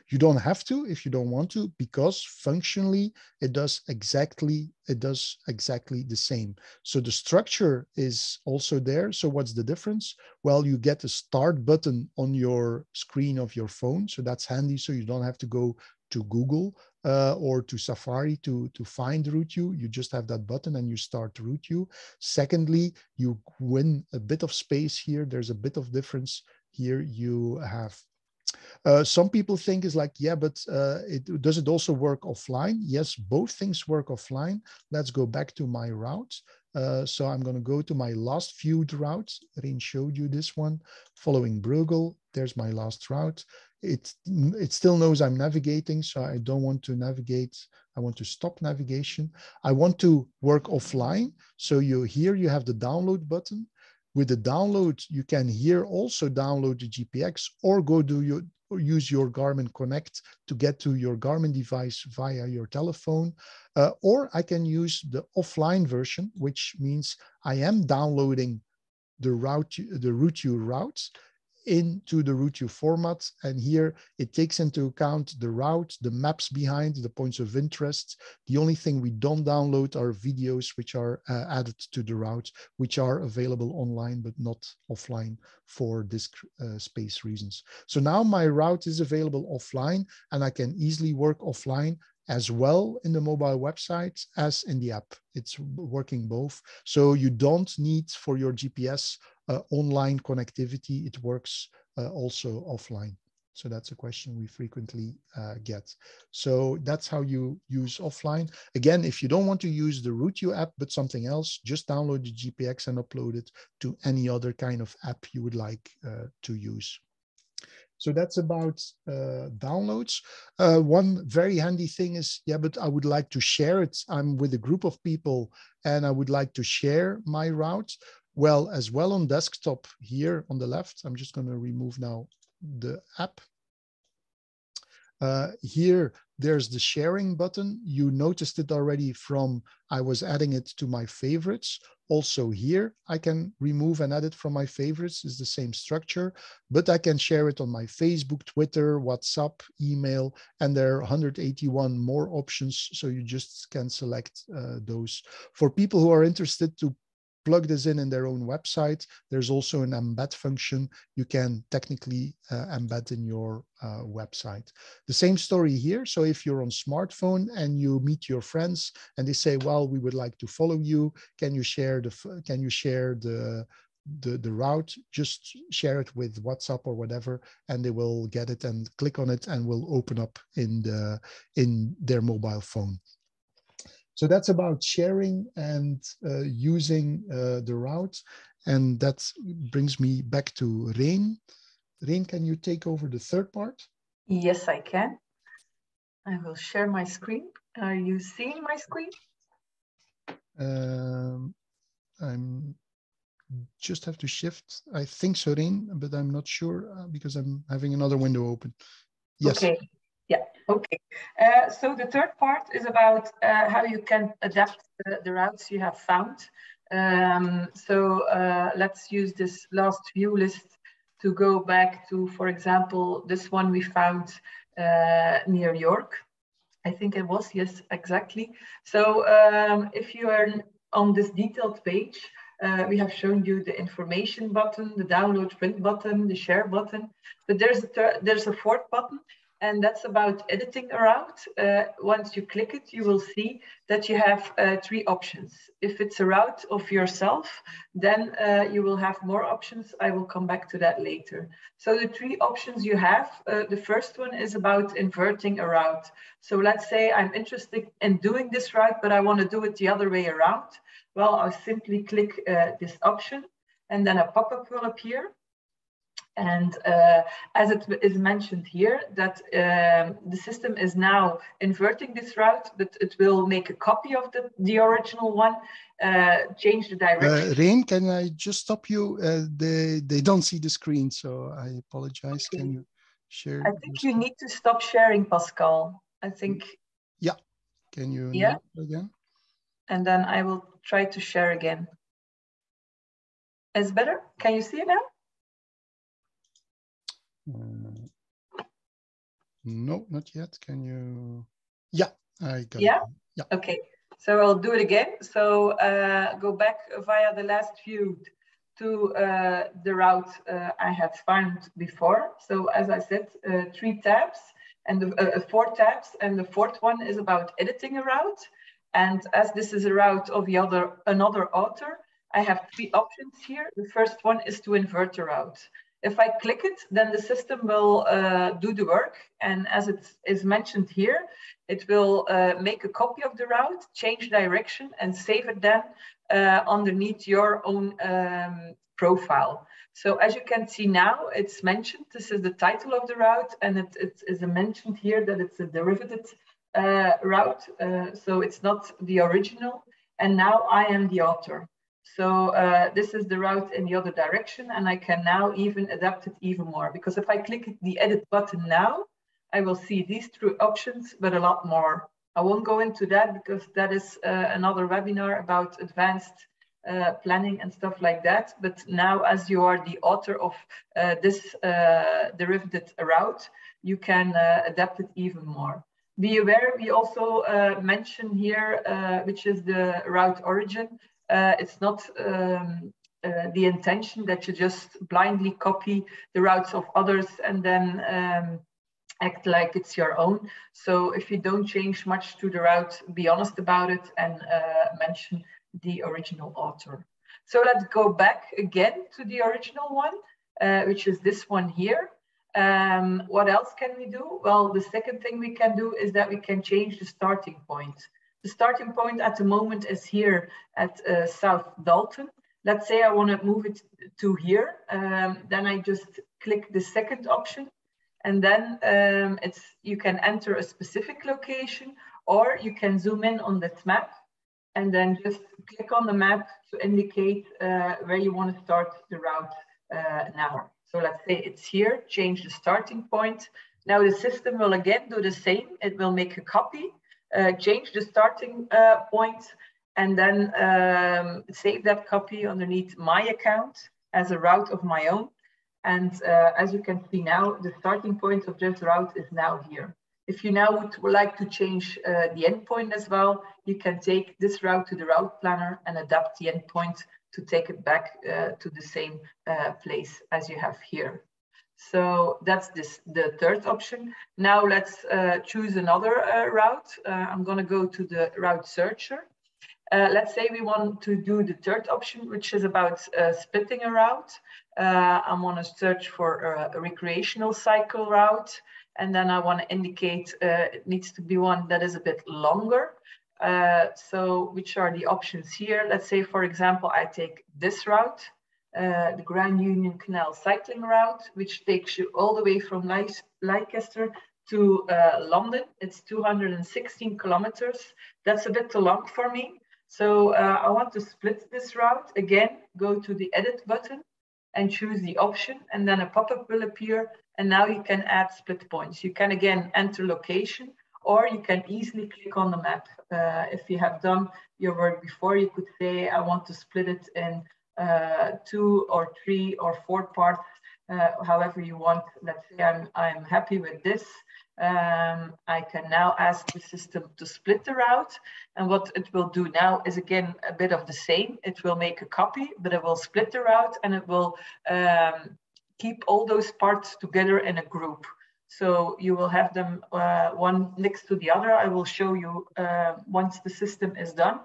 You don't have to if you don't want to, because functionally it does exactly the same. So the structure is also there. So what's the difference? Well, you get a start button on your screen of your phone. So that's handy. So you don't have to go to Google or to Safari to find RouteYou. You just have that button and you start RouteYou. Secondly, you win a bit of space here. There's a bit of difference here. You have some people think is like, yeah, but does it also work offline? Yes, both things work offline. Let's go back to my route. So I'm going to go to my last viewed route. Rien showed you this one, following Bruegel. There's my last route. It still knows I'm navigating, so I don't want to navigate. I want to stop navigation. I want to work offline. So here you have the download button. With the download, you can here also download the GPX or use your Garmin Connect to get to your Garmin device via your telephone. Or I can use the offline version, which means I am downloading the RouteYou routes into the RouteYou format. And here it takes into account the route, the maps behind, the points of interest. The only thing we don't download are videos which are added to the route, which are available online, but not offline for disk space reasons. So now my route is available offline and I can easily work offline as well in the mobile website as in the app. It's working both. So you don't need for your GPS online connectivity. It works also offline. So that's a question we frequently get. So that's how you use offline. Again, if you don't want to use the RouteYou app, but something else, just download the GPX and upload it to any other kind of app you would like to use. So that's about downloads. One very handy thing is, yeah, but I would like to share it. I'm with a group of people and I would like to share my route. Well, as well on desktop here on the left, I'm just going to remove now the app. Here, there's the sharing button. You noticed it already from, I was adding it to my favorites. Also here, I can remove and edit from my favorites. It's the same structure, but I can share it on my Facebook, Twitter, WhatsApp, email, and there are 181 more options. So you just can select those. For people who are interested to plug this in their own website, there's also an embed function you can technically embed in your website. The same story here. So if you're on smartphone and you meet your friends and they say, well, we would like to follow you, can you share the route? Just share it with WhatsApp or whatever, and they will get it and click on it and will open up in their mobile phone. So that's about sharing and using the route. And that brings me back to Rien. Rien, can you take over the third part? Yes, I can. I will share my screen. Are you seeing my screen? I'm just have to shift. I think so, Rien, but I'm not sure because I'm having another window open. Yes. Okay. Yeah, okay. So the third part is about how you can adapt the routes you have found. Let's use this last view list to go back to, for example, this one we found near York. I think it was, yes, exactly. So if you are on this detailed page, we have shown you the information button, the download print button, the share button, but there's a fourth button, and that's about editing a route. Once you click it, you will see that you have 3 options. If it's a route of yourself, then you will have more options. I will come back to that later. So the 3 options you have, the first one is about inverting a route. So let's say I'm interested in doing this route, but I want to do it the other way around. Well, I'll simply click this option, and then a pop-up will appear. And as it is mentioned here, that the system is now inverting this route, but it will make a copy of the original one, change the direction. Rein, can I just stop you? They don't see the screen, so I apologize. Okay. Can you share? I think you need to stop sharing, Pascal. I think. Yeah. Can you again? And then I will try to share again. Is better? Can you see it now? No, not yet. Can you? Yeah, I got it. Yeah. Okay. So I'll do it again. So go back via the last view to the route I had found before. So as I said, 3 tabs and 4 tabs, and the 4th one is about editing a route. And as this is a route of another author, I have 3 options here. The first one is to invert a route. If I click it, then the system will do the work. And as it is mentioned here, it will make a copy of the route, change direction, and save it then underneath your own profile. So as you can see now, it's mentioned, this is the title of the route, and it is mentioned here that it's a derivative route. So it's not the original. And now I am the author. So this is the route in the other direction, and I can now even adapt it even more, because if I click the edit button now, I will see these 3 options, but a lot more. I won't go into that because that is another webinar about advanced planning and stuff like that. But now, as you are the author of this derivative route, you can adapt it even more. Be aware, we also mention here, which is the route origin. It's not the intention that you just blindly copy the routes of others and then act like it's your own. So if you don't change much to the route, be honest about it and mention the original author. So let's go back again to the original one, which is this one here. What else can we do? Well, the second thing we can do is that we can change the starting point. The starting point at the moment is here at South Dalton. Let's say I want to move it to here. Then I just click the second option, and then you can enter a specific location, or you can zoom in on that map and then just click on the map to indicate where you want to start the route now. So let's say it's here, change the starting point. Now the system will again do the same. It will make a copy, change the starting point, and then save that copy underneath my account as a route of my own. And as you can see now, the starting point of this route is now here. If you now would like to change the endpoint as well, you can take this route to the route planner and adapt the endpoint to take it back to the same place as you have here. So that's the third option. Now let's choose another route. I'm going to go to the route searcher. Let's say we want to do the third option, which is about splitting a route. I want to search for a recreational cycle route, and then I want to indicate it needs to be one that is a bit longer. So which are the options here? Let's say, for example, I take this route, the Grand Union Canal cycling route, which takes you all the way from Leicester to London. It's 216 kilometers. That's a bit too long for me. So I want to split this route. Again, go to the edit button and choose the option, and then a pop-up will appear, and now you can add split points. You can again enter location, or you can easily click on the map. If you have done your work before, you could say, I want to split it in 2 or 3 or 4 parts, however you want. Let's say I'm happy with this. I can now ask the system to split the route, and what it will do now is again a bit of the same. It will make a copy, but it will split the route, and it will keep all those parts together in a group. So you will have them one next to the other. I will show you once the system is done.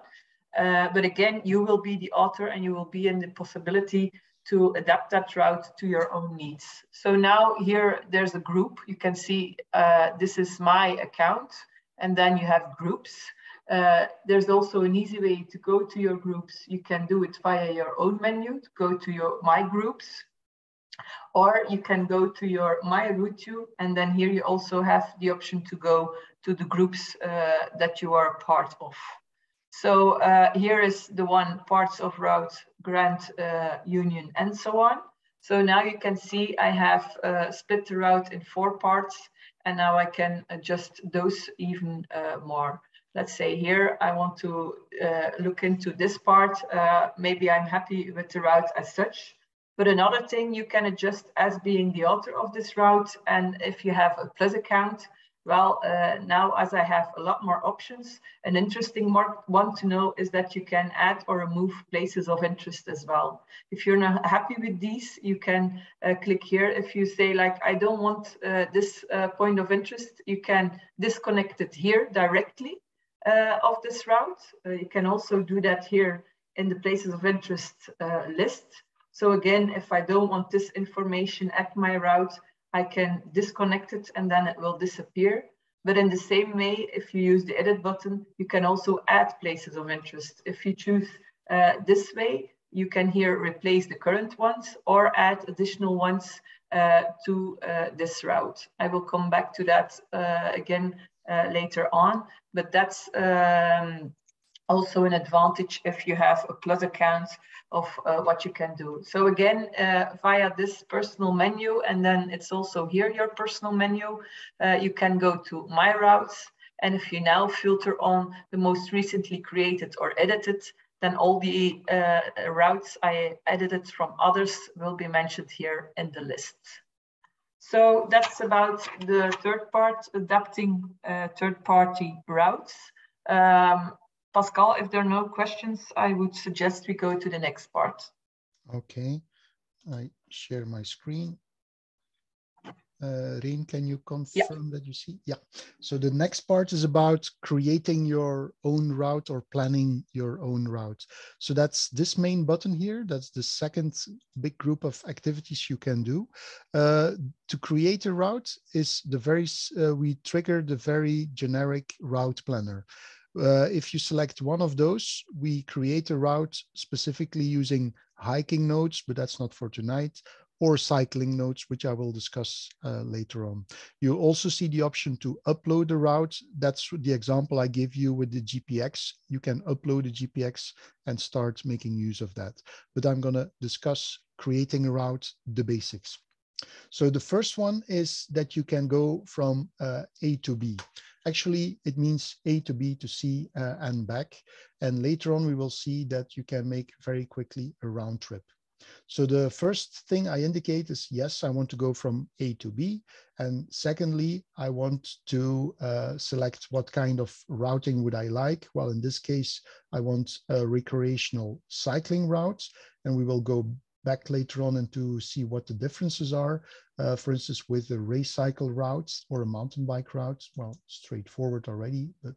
But again, you will be the author and you will be in the possibility to adapt that route to your own needs. So now here, there's a group. You can see this is my account, and then you have groups. There's also an easy way to go to your groups. You can do it via your own menu, to go to your My Groups, or you can go to your My RouteYou, and then here you also have the option to go to the groups that you are a part of. So here is the one, parts of route, grant, union, and so on. So now you can see I have split the route in 4 parts, and now I can adjust those even more. Let's say here I want to look into this part. Maybe I'm happy with the route as such. But another thing you can adjust as being the author of this route, and if you have a Plus account, well, now as I have a lot more options, an interesting one to know is that you can add or remove places of interest as well. If you're not happy with these, you can click here. If you say like, I don't want this point of interest, you can disconnect it here directly of this route. You can also do that here in the places of interest list. So again, if I don't want this information at my route, I can disconnect it and then it will disappear. But in the same way, if you use the edit button, you can also add places of interest. If you choose this way, you can here replace the current ones or add additional ones to this route. I will come back to that again later on, but that's also an advantage if you have a Plus account of what you can do. So again, via this personal menu, and then it's also here, your personal menu, you can go to My Routes. And if you now filter on the most recently created or edited, then all the routes I edited from others will be mentioned here in the list. So that's about the third part, adapting third-party routes. Pascal, if there are no questions, I would suggest we go to the next part. Okay, I share my screen. Rien, can you confirm that you see? Yeah. So the next part is about creating your own route or planning your own route. So that's this main button here. That's the second big group of activities you can do. To create a route is the we trigger the very generic route planner. If you select one of those, we create a route specifically using hiking nodes, but that's not for tonight, or cycling nodes, which I will discuss later on. You also see the option to upload a route. That's the example I gave you with the GPX. You can upload a GPX and start making use of that. But I'm going to discuss creating a route, the basics. So the first one is that you can go from A to B. Actually, it means A to B to C and back. And later on, we will see that you can make very quickly a round trip. So the first thing I indicate is, yes, I want to go from A to B. And secondly, I want to select what kind of routing would I like. Well, in this case, I want a recreational cycling route, and we will go back later on and to see what the differences are. For instance, with a race cycle route or a mountain bike route, well, straightforward already, but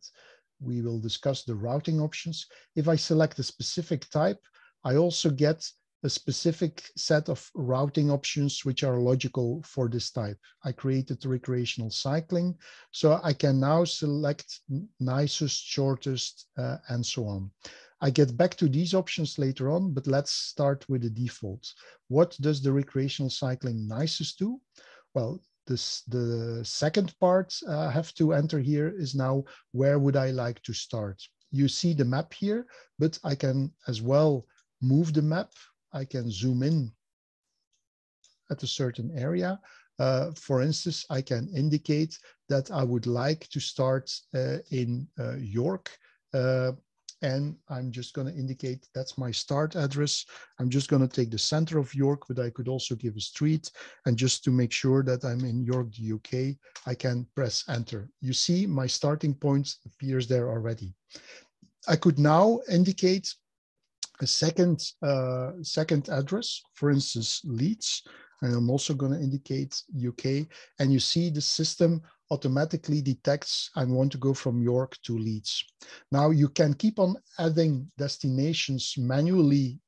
we will discuss the routing options. If I select a specific type, I also get a specific set of routing options which are logical for this type. I created recreational cycling, so I can now select nicest, shortest, and so on. I get back to these options later on, but let's start with the default. What does the recreational cycling nicest do? Well, the second part I have to enter here is now, where would I like to start? You see the map here, but I can as well move the map. I can zoom in at a certain area. For instance, I can indicate that I would like to start in York. And I'm just going to indicate that's my start address. I'm just going to take the center of York, but I could also give a street. And just to make sure that I'm in York, the UK, I can press enter. You see my starting point appears there already. I could now indicate a second address, for instance, Leeds. And I'm also going to indicate UK. And you see the system automatically detects I want to go from York to Leeds. Now you can keep on adding destinations manually,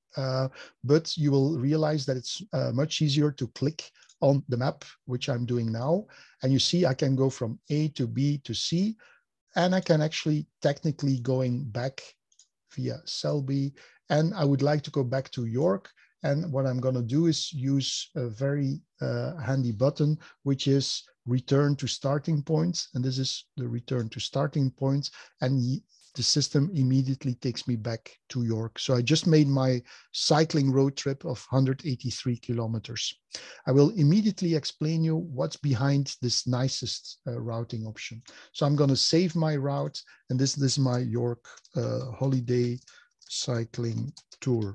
but you will realize that it's much easier to click on the map, which I'm doing now. And you see I can go from A to B to C, and I can actually technically going back via Selby. And I would like to go back to York. And what I'm going to do is use a very handy button, which is return to starting point. And this is the return to starting point. And the system immediately takes me back to York. So I just made my cycling road trip of 183 kilometers. I will immediately explain you what's behind this nicest routing option. So I'm going to save my route. And this is my York holiday cycling tour.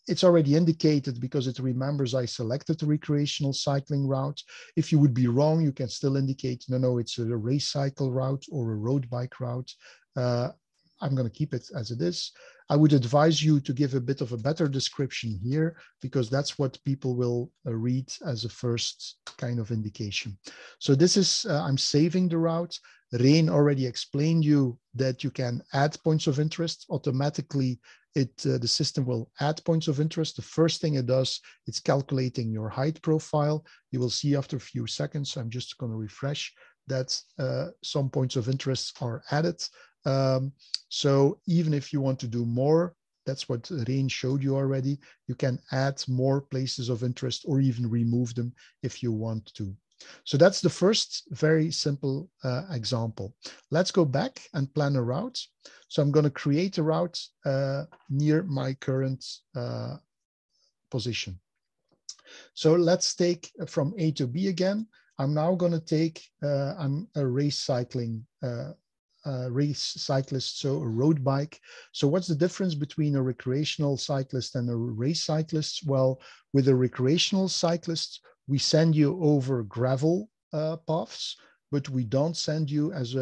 It's already indicated because it remembers I selected the recreational cycling route. If you would be wrong, you can still indicate, no, it's a race cycle route or a road bike route. I'm going to keep it as it is. I would advise you to give a bit of a better description here, because that's what people will read as a first kind of indication. So this is, I'm saving the route. Rein already explained you that you can add points of interest automatically. The system will add points of interest. The first thing it does, it's calculating your height profile. You will see after a few seconds, I'm just going to refresh, that some points of interest are added. So even if you want to do more, that's what Rein showed you already, you can add more places of interest or even remove them if you want to. So that's the first very simple example. Let's go back and plan a route. So I'm going to create a route near my current position. So let's take from A to B again. I'm now going to take, I'm a race cycling race cyclist, so a road bike. So what's the difference between a recreational cyclist and a race cyclist? Well, with a recreational cyclist, we send you over gravel paths, but we don't send you as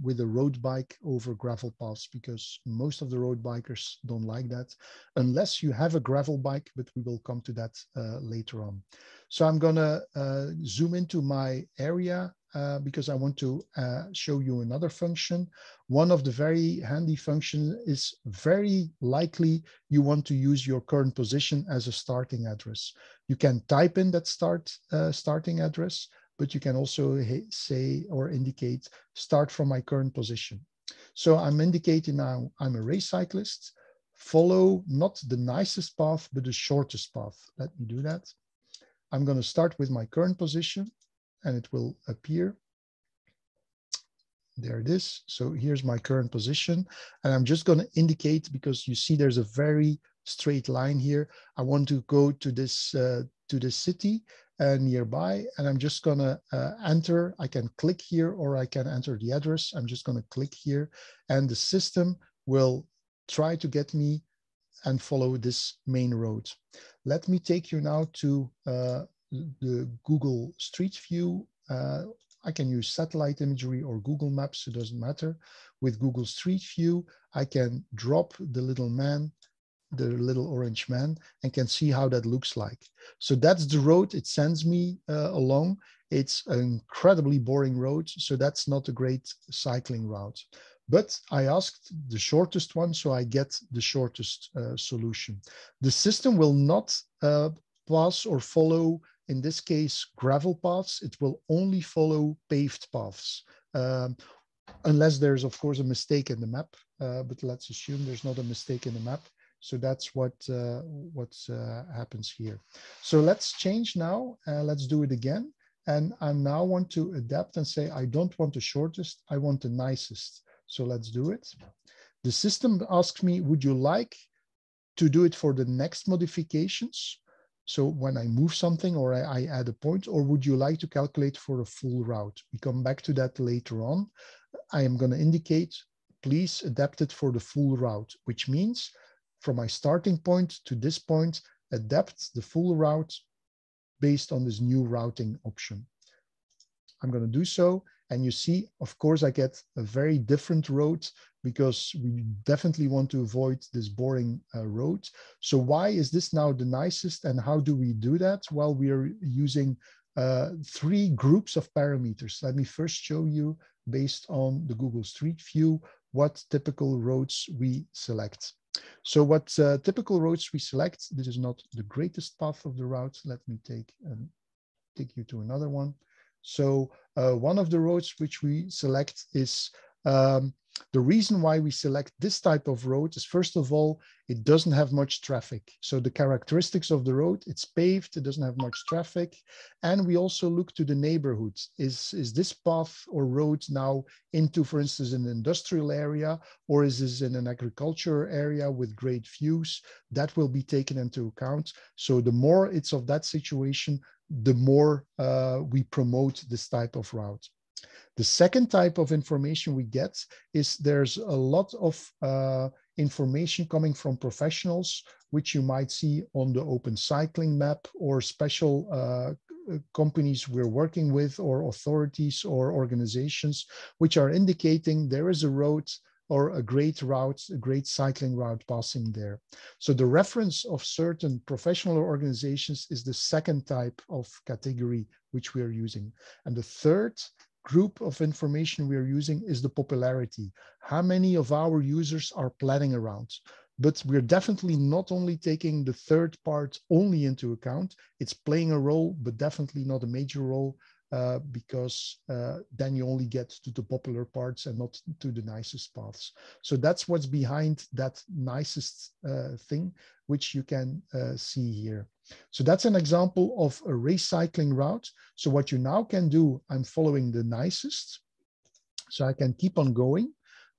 with a road bike over gravel paths, because most of the road bikers don't like that, unless you have a gravel bike, but we will come to that later on. So I'm gonna zoom into my area because I want to show you another function. One of the very handy functions is very likely you want to use your current position as a starting address. You can type in that starting address, but you can also say or indicate start from my current position. So I'm indicating now I'm a race cyclist. Follow not the nicest path, but the shortest path. Let me do that. I'm going to start with my current position, and it will appear. There it is. So here's my current position. And I'm just going to indicate, because you see there's a very straight line here. I want to go to this city nearby, and I'm just going to enter. I can click here, or I can enter the address. I'm just going to click here, and the system will try to get me and follow this main road. Let me take you now to the Google Street View. I can use satellite imagery or Google Maps, it doesn't matter. With Google Street View, I can drop the little man, the little orange man, and can see how that looks like. So that's the road it sends me along. It's an incredibly boring road, so that's not a great cycling route. But I asked the shortest one, so I get the shortest solution. The system will not pass or follow, in this case, gravel paths. It will only follow paved paths, unless there's, of course, a mistake in the map. But let's assume there's not a mistake in the map. So that's what happens here. So let's change now. Let's do it again. And I now want to adapt and say, I don't want the shortest, I want the nicest. So let's do it. The system asks me, would you like to do it for the next modifications? So when I move something or I add a point, or would you like to calculate for a full route? We come back to that later on. I am going to indicate, please adapt it for the full route, which means from my starting point to this point, adapt the full route based on this new routing option. I'm going to do so. And you see, of course, I get a very different road because we definitely want to avoid this boring road. So why is this now the nicest, and how do we do that? Well, we are using 3 groups of parameters. Let me first show you, based on the Google Street View, what typical roads we select. So what typical roads we select, this is not the greatest path of the route. Let me take you to another one. So one of the roads which we select is, the reason why we select this type of road is, first of all, it doesn't have much traffic. So the characteristics of the road, it's paved, it doesn't have much traffic. And we also look to the neighborhood. Is this path or road now into, for instance, an industrial area, or is this in an agriculture area with great views? That will be taken into account. So the more it's of that situation, the more we promote this type of route. The second type of information we get is there's a lot of information coming from professionals, which you might see on the Open Cycling Map, or special companies we're working with, or authorities or organizations, which are indicating there is a road or a great route, a great cycling route passing there. So the reference of certain professional organizations is the second type of category which we are using. And the third group of information we are using is the popularity. How many of our users are planning around? But we're definitely not only taking the third part only into account. It's playing a role, but definitely not a major role, because then you only get to the popular parts and not to the nicest paths. So that's what's behind that nicest thing, which you can see here. So that's an example of a race cycling route. So what you now can do, I'm following the nicest. So I can keep on going.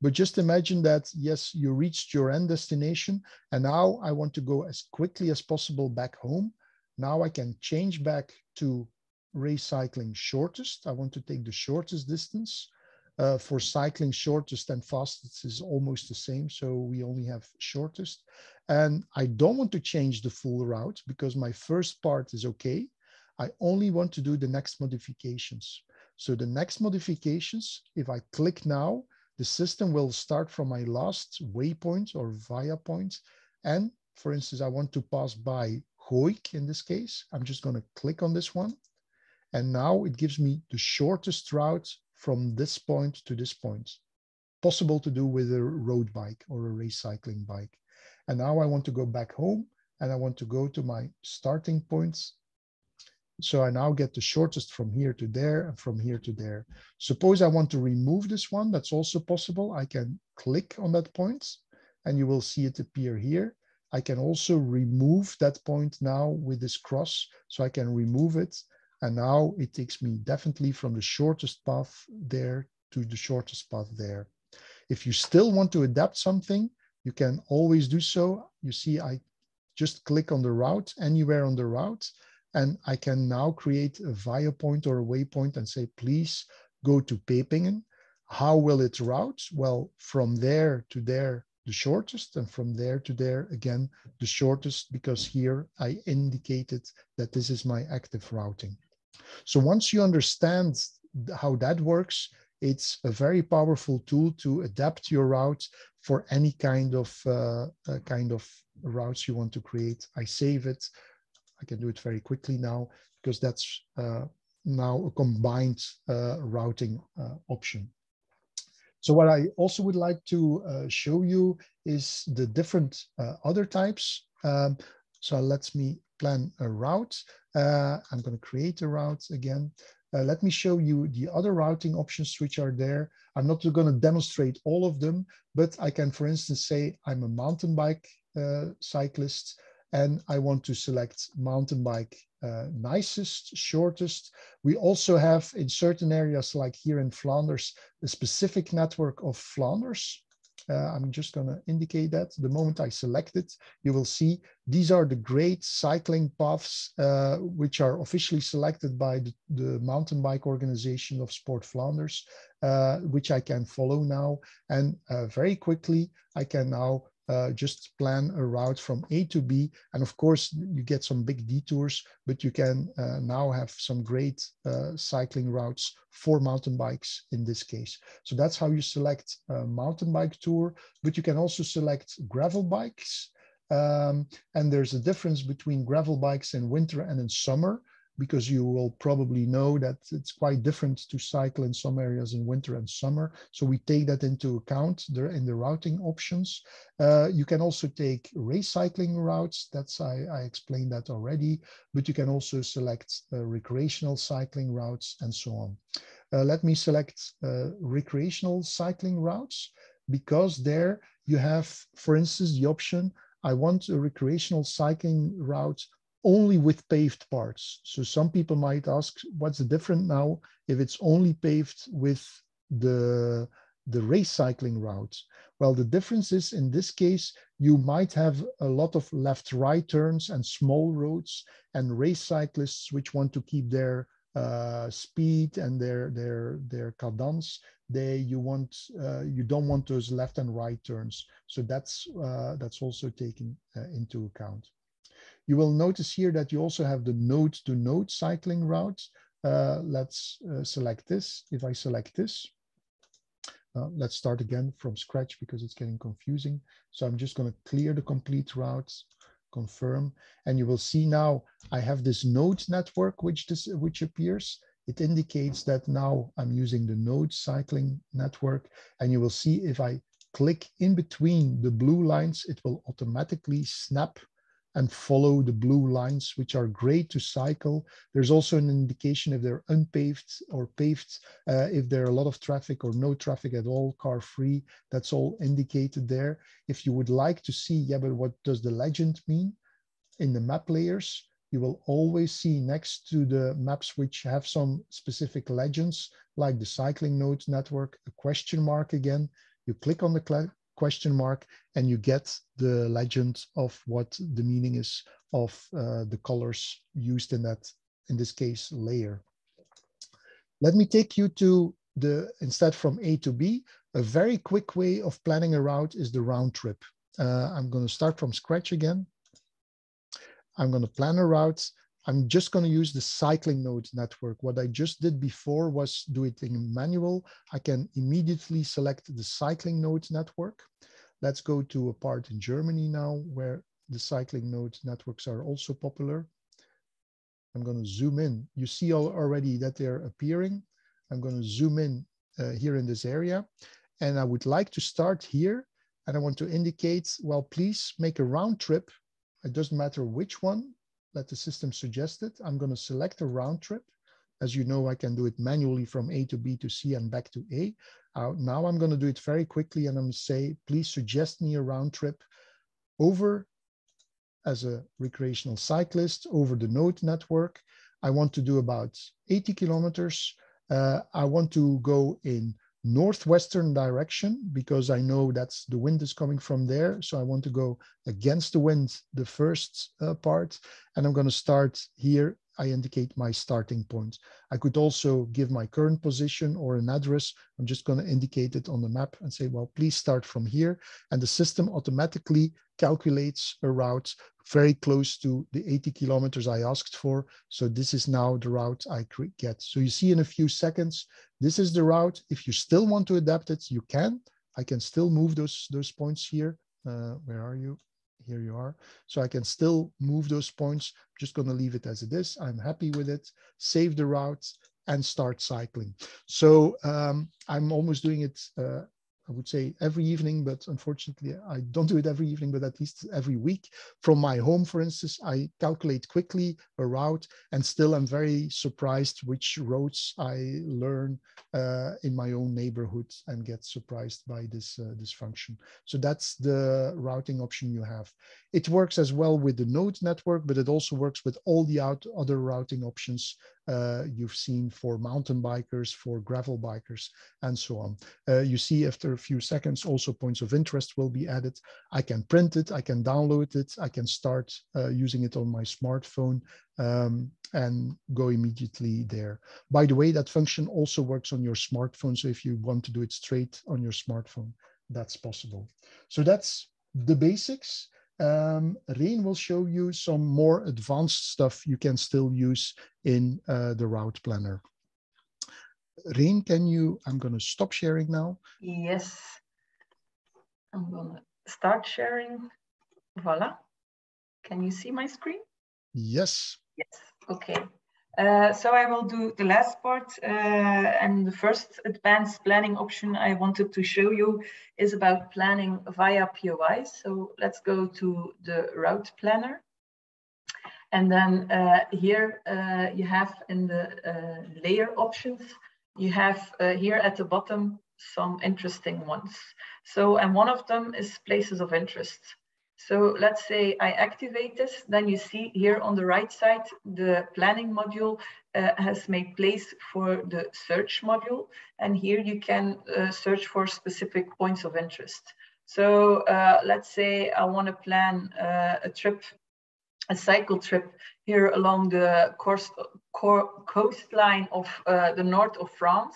But just imagine that, yes, you reached your end destination, and now I want to go as quickly as possible back home. Now I can change back to race cycling shortest. I want to take the shortest distance. For cycling, shortest and fastest is almost the same, so we only have shortest. And I don't want to change the full route because my first part is okay. I only want to do the next modifications. So the next modifications, if I click now, the system will start from my last waypoint or via point. And for instance, I want to pass by Gooik in this case. I'm just going to click on this one. And now it gives me the shortest route from this point to this point. Possible to do with a road bike or a race cycling bike. And now I want to go back home, and I want to go to my starting points. So I now get the shortest from here to there and from here to there. Suppose I want to remove this one, that's also possible. I can click on that point and you will see it appear here. I can also remove that point now with this cross. So I can remove it. And now it takes me definitely from the shortest path there to the shortest path there. If you still want to adapt something, you can always do so. You see, I just click on the route, anywhere on the route, and I can now create a via point or a waypoint and say, please go to Pepingen. How will it route? Well, from there to there, the shortest, and from there to there, again, the shortest, because here I indicated that this is my active routing. So once you understand how that works, it's a very powerful tool to adapt your route for any kind of routes you want to create. I save it. I can do it very quickly now because that's now a combined routing option. So what I also would like to show you is the different other types. So let me plan a route. I'm going to create a route again. Let me show you the other routing options which are there. I'm not going to demonstrate all of them, but I can, for instance, say I'm a mountain bike cyclist, and I want to select mountain bike nicest, shortest. We also have in certain areas, like here in Flanders, a specific network of Flanders. I'm just going to indicate that. The moment I select it, you will see these are the great cycling paths which are officially selected by the mountain bike organization of Sport Flanders, which I can follow now. And very quickly, I can now just plan a route from A to B. And of course, you get some big detours, but you can now have some great cycling routes for mountain bikes in this case. So that's how you select a mountain bike tour, but you can also select gravel bikes. And there's a difference between gravel bikes in winter and in summer, because you will probably know that it's quite different to cycle in some areas in winter and summer. So we take that into account there in the routing options. You can also take race cycling routes. I explained that already, but you can also select recreational cycling routes and so on. Let me select recreational cycling routes, because there you have, for instance, the option, I want a recreational cycling route only with paved parts. So some people might ask, what's the difference now if it's only paved with the race cycling route? Well, the difference is, in this case, you might have a lot of left-right turns and small roads, and race cyclists which want to keep their speed and their cadence. You don't want those left and right turns. So that's also taken into account. You will notice here that you also have the node-to-node cycling route. Let's select this. If I select this, let's start again from scratch because it's getting confusing. So I'm just going to clear the complete route, confirm, and you will see now I have this node network which appears. It indicates that now I'm using the node cycling network, and you will see if I click in between the blue lines, it will automatically snap and follow the blue lines, which are great to cycle. There's also an indication if they're unpaved or paved, if there are a lot of traffic or no traffic at all, car free, that's all indicated there. If you would like to see, yeah, but what does the legend mean? In the map layers, you will always see next to the maps which have some specific legends, like the cycling node network, a question mark again. You click on the question mark and you get the legend of what the meaning is of the colors used in that, in this case, layer. Let me take you to instead from A to B, a very quick way of planning a route is the round trip. I'm going to start from scratch again. I'm going to plan a route. I'm just going to use the cycling node network. What I just did before was do it in manual. I can immediately select the cycling node network. Let's go to a part in Germany now where the cycling node networks are also popular. I'm going to zoom in. You see already that they're appearing. I'm going to zoom in here in this area. And I would like to start here. And I want to indicate, well, please make a round trip. It doesn't matter which one. Let the system suggest it. I'm going to select a round trip. As you know, I can do it manually from A to B to C and back to A. Now I'm going to do it very quickly, and I'm going to say, please suggest me a round trip over, as a recreational cyclist, over the node network. I want to do about 80 kilometers. I want to go in northwestern direction because I know that's the wind is coming from there. So I want to go against the wind, the first part, and I'm going to start here. I indicate my starting point. I could also give my current position or an address. I'm just going to indicate it on the map and say, well, please start from here. And the system automatically calculates a route very close to the 80 kilometers I asked for. So this is now the route I get. So you see in a few seconds, this is the route. If you still want to adapt it, you can. I can still move those points here. Where are you? Here you are. So I can still move those points. I'm just going to leave it as it is. I'm happy with it. Save the route and start cycling. So I'm almost doing it, I would say every evening, but unfortunately I don't do it every evening, but at least every week. From my home, for instance, I calculate quickly a route, and still I'm very surprised which roads I learn in my own neighborhood and get surprised by this function. So that's the routing option you have. It works as well with the node network, but it also works with all the other routing options you've seen for mountain bikers, for gravel bikers, and so on. You see after a few seconds, also points of interest will be added. I can print it, I can download it, I can start using it on my smartphone and go immediately there. By the way, that function also works on your smartphone. So if you want to do it straight on your smartphone, that's possible. So that's the basics. Rein will show you some more advanced stuff you can still use in the route planner. Rein, I'm going to stop sharing now. Yes, I'm going to start sharing. Voila. Can you see my screen? Yes. Yes, okay. So I will do the last part, and the first advanced planning option I wanted to show you is about planning via POI. So let's go to the route planner. And then here you have in the layer options, you have here at the bottom some interesting ones. So, and one of them is places of interest. So let's say I activate this, then you see here on the right side, the planning module has made place for the search module. And here you can search for specific points of interest. So let's say I want to plan a cycle trip here along the coastline of the north of France.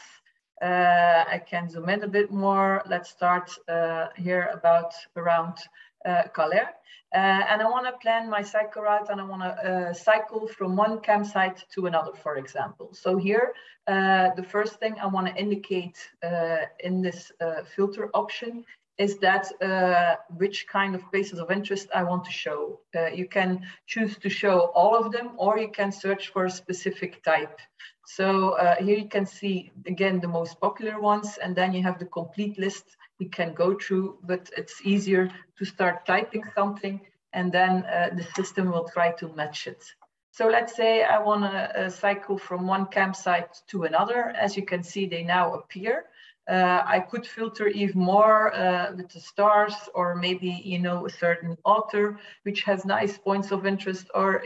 I can zoom in a bit more. Let's start here around Calais. And I want to plan my cycle route, and I want to cycle from one campsite to another, for example. So here, the first thing I want to indicate in this filter option is that which kind of places of interest I want to show. You can choose to show all of them, or you can search for a specific type. So here you can see, again, the most popular ones, and then you have the complete list you can go through, but it's easier to start typing something, and then the system will try to match it. So let's say I want to cycle from one campsite to another. As you can see, they now appear. I could filter even more with the stars, or maybe, you know, a certain author which has nice points of interest, or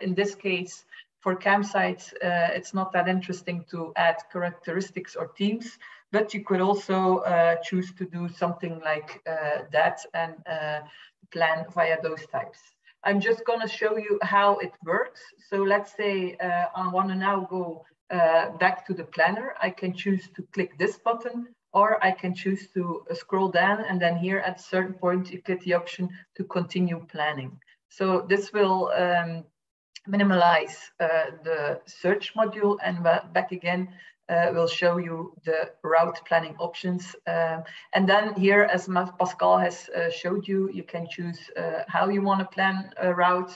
in this case, for campsites, it's not that interesting to add characteristics or themes, but you could also choose to do something like that and plan via those types. I'm just going to show you how it works. So let's say I want to now go back to the planner. I can choose to click this button, or I can choose to scroll down, and then here at a certain point you get the option to continue planning. So this will minimize the search module, and back again will show you the route planning options. And then here, as Pascal has showed you, you can choose how you want to plan a route,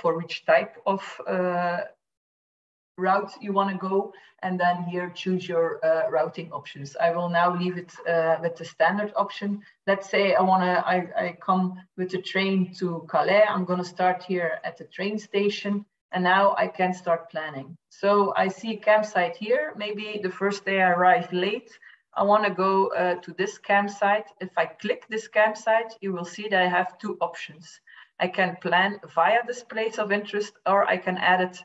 for which type of route you want to go, and then here choose your routing options. I will now leave it with the standard option. Let's say I come with the train to Calais. I'm going to start here at the train station, and now I can start planning. So I see a campsite here. Maybe the first day I arrive late, I want to go to this campsite. If I click this campsite, you will see that I have two options. I can plan via this place of interest, or I can add it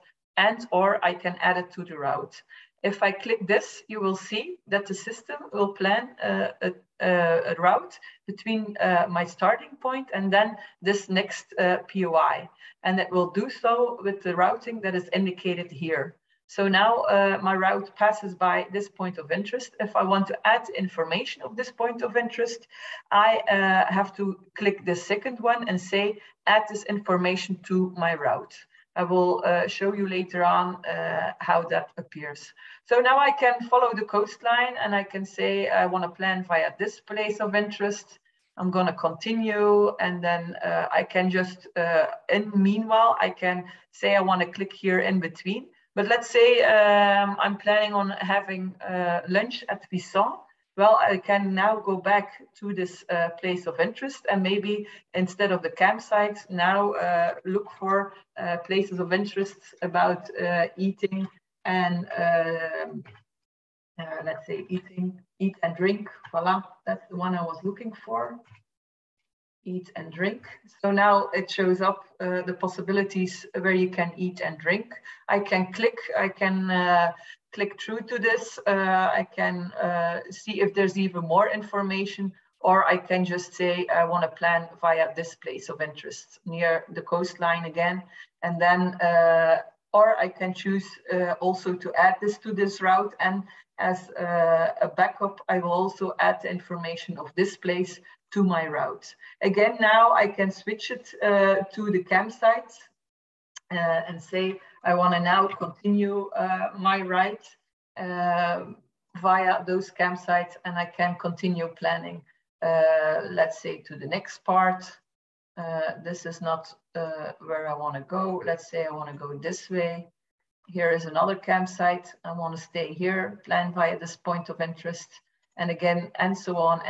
or I can add it to the route. If I click this, you will see that the system will plan a route between my starting point and then this next POI. And it will do so with the routing that is indicated here. So now my route passes by this point of interest. If I want to add information of this point of interest, I have to click the second one and say, add this information to my route. I will show you later on how that appears. So now I can follow the coastline, and I can say I want to plan via this place of interest. I'm going to continue, and then I can just, meanwhile, I can say I want to click here in between. But let's say I'm planning on having lunch at Visson. Well, I can now go back to this place of interest, and maybe instead of the campsite, now look for places of interest about eating and let's say eat and drink. Voila, that's the one I was looking for. Eat and drink. So now it shows up the possibilities where you can eat and drink. I can click through to this. I can see if there's even more information, or I can just say I want to plan via this place of interest near the coastline again. And then, or I can choose also to add this to this route. And as a backup, I will also add the information of this place to my route. Again, now I can switch it to the campsite and say, I want to now continue my ride via those campsites, and I can continue planning, let's say, to the next part. This is not where I want to go. Let's say I want to go this way. Here is another campsite. I want to stay here, plan via this point of interest. And again, and so on,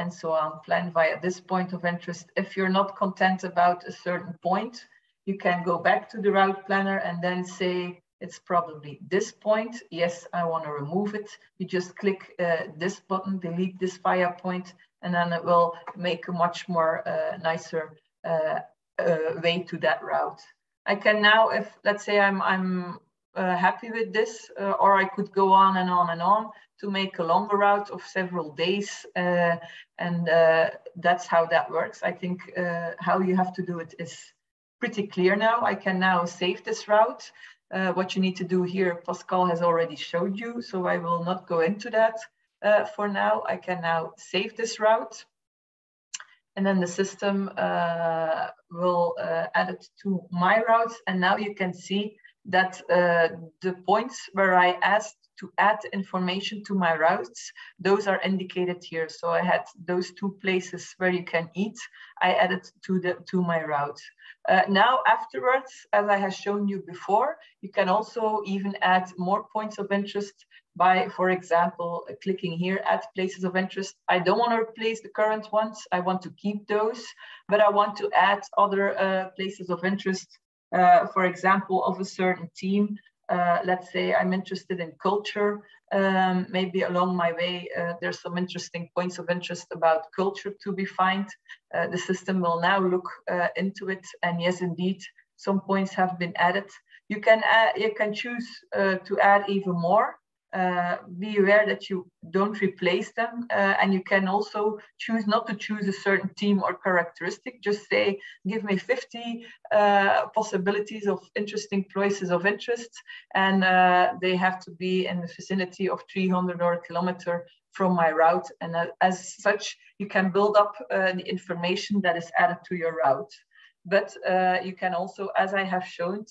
plan via this point of interest. If you're not content about a certain point, you can go back to the route planner and then say, it's probably this point. Yes, I want to remove it. You just click this button, delete this via point, and then it will make a much more nicer way to that route. I can now, if let's say I'm happy with this, or I could go on and on and on to make a longer route of several days, and that's how that works. I think how you have to do it is pretty clear now. I can now save this route. What you need to do here, Pascal has already showed you, so I will not go into that for now. I can now save this route, and then the system will add it to my routes. And now you can see that the points where I asked to add information to my routes, those are indicated here. So I had those two places where you can eat, I added to my route. Now afterwards, as I have shown you before, you can also even add more points of interest by, for example, clicking here, add places of interest. I don't want to replace the current ones. I want to keep those, but I want to add other places of interest, for example, of a certain team. Let's say I'm interested in culture. Maybe along my way, there's some interesting points of interest about culture to be found. The system will now look into it, and yes, indeed, some points have been added. You can choose to add even more. Be aware that you don't replace them, and you can also choose not to choose a certain theme or characteristic. Just say, give me 50 possibilities of interesting places of interest, and they have to be in the vicinity of 300 or a kilometer from my route. And as such, you can build up the information that is added to your route. But you can also, as I have shown,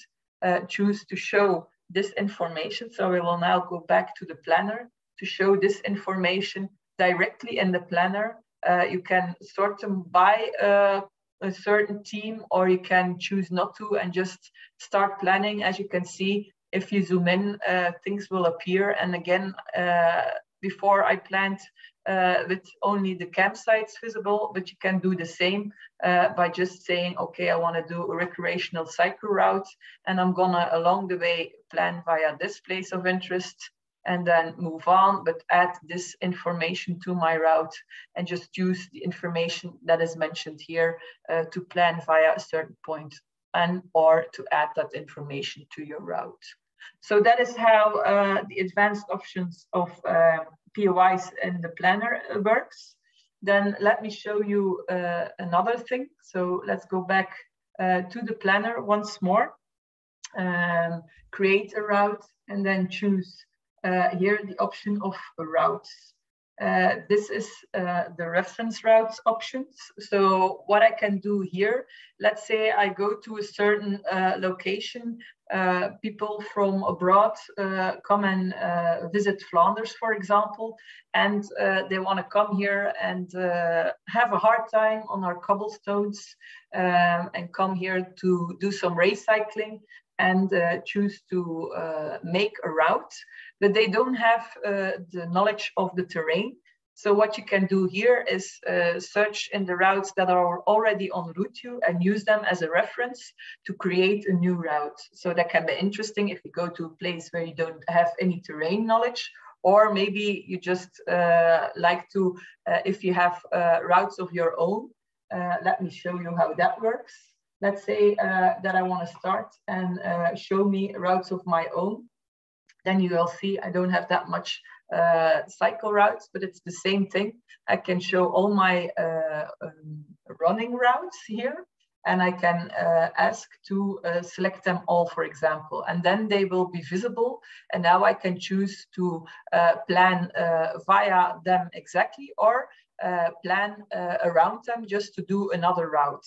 choose to show this information. So we will now go back to the planner to show this information directly in the planner. You can sort them by a certain theme, or you can choose not to and just start planning. As you can see, if you zoom in, things will appear. And again, before I planned with only the campsites visible, but you can do the same by just saying, okay, I want to do a recreational cycle route, and I'm gonna along the way plan via this place of interest and then move on, but add this information to my route and just use the information that is mentioned here to plan via a certain point and or to add that information to your route. So that is how the advanced options of POIs in the planner works. Then let me show you another thing. So let's go back to the planner once more. Create a route and then choose here the option of routes. This is the reference routes options. So what I can do here, let's say I go to a certain location, people from abroad come and visit Flanders, for example, and they want to come here and have a hard time on our cobblestones and come here to do some race cycling and choose to make a route, but they don't have the knowledge of the terrain. So what you can do here is search in the routes that are already on RouteYou and use them as a reference to create a new route. So that can be interesting if you go to a place where you don't have any terrain knowledge, or maybe you just like to, if you have routes of your own. Let me show you how that works. Let's say that I want to start and show me routes of my own. Then you will see I don't have that much cycle routes, but it's the same thing. I can show all my running routes here, and I can ask to select them all, for example, and then they will be visible. And now I can choose to plan via them exactly, or plan around them just to do another route.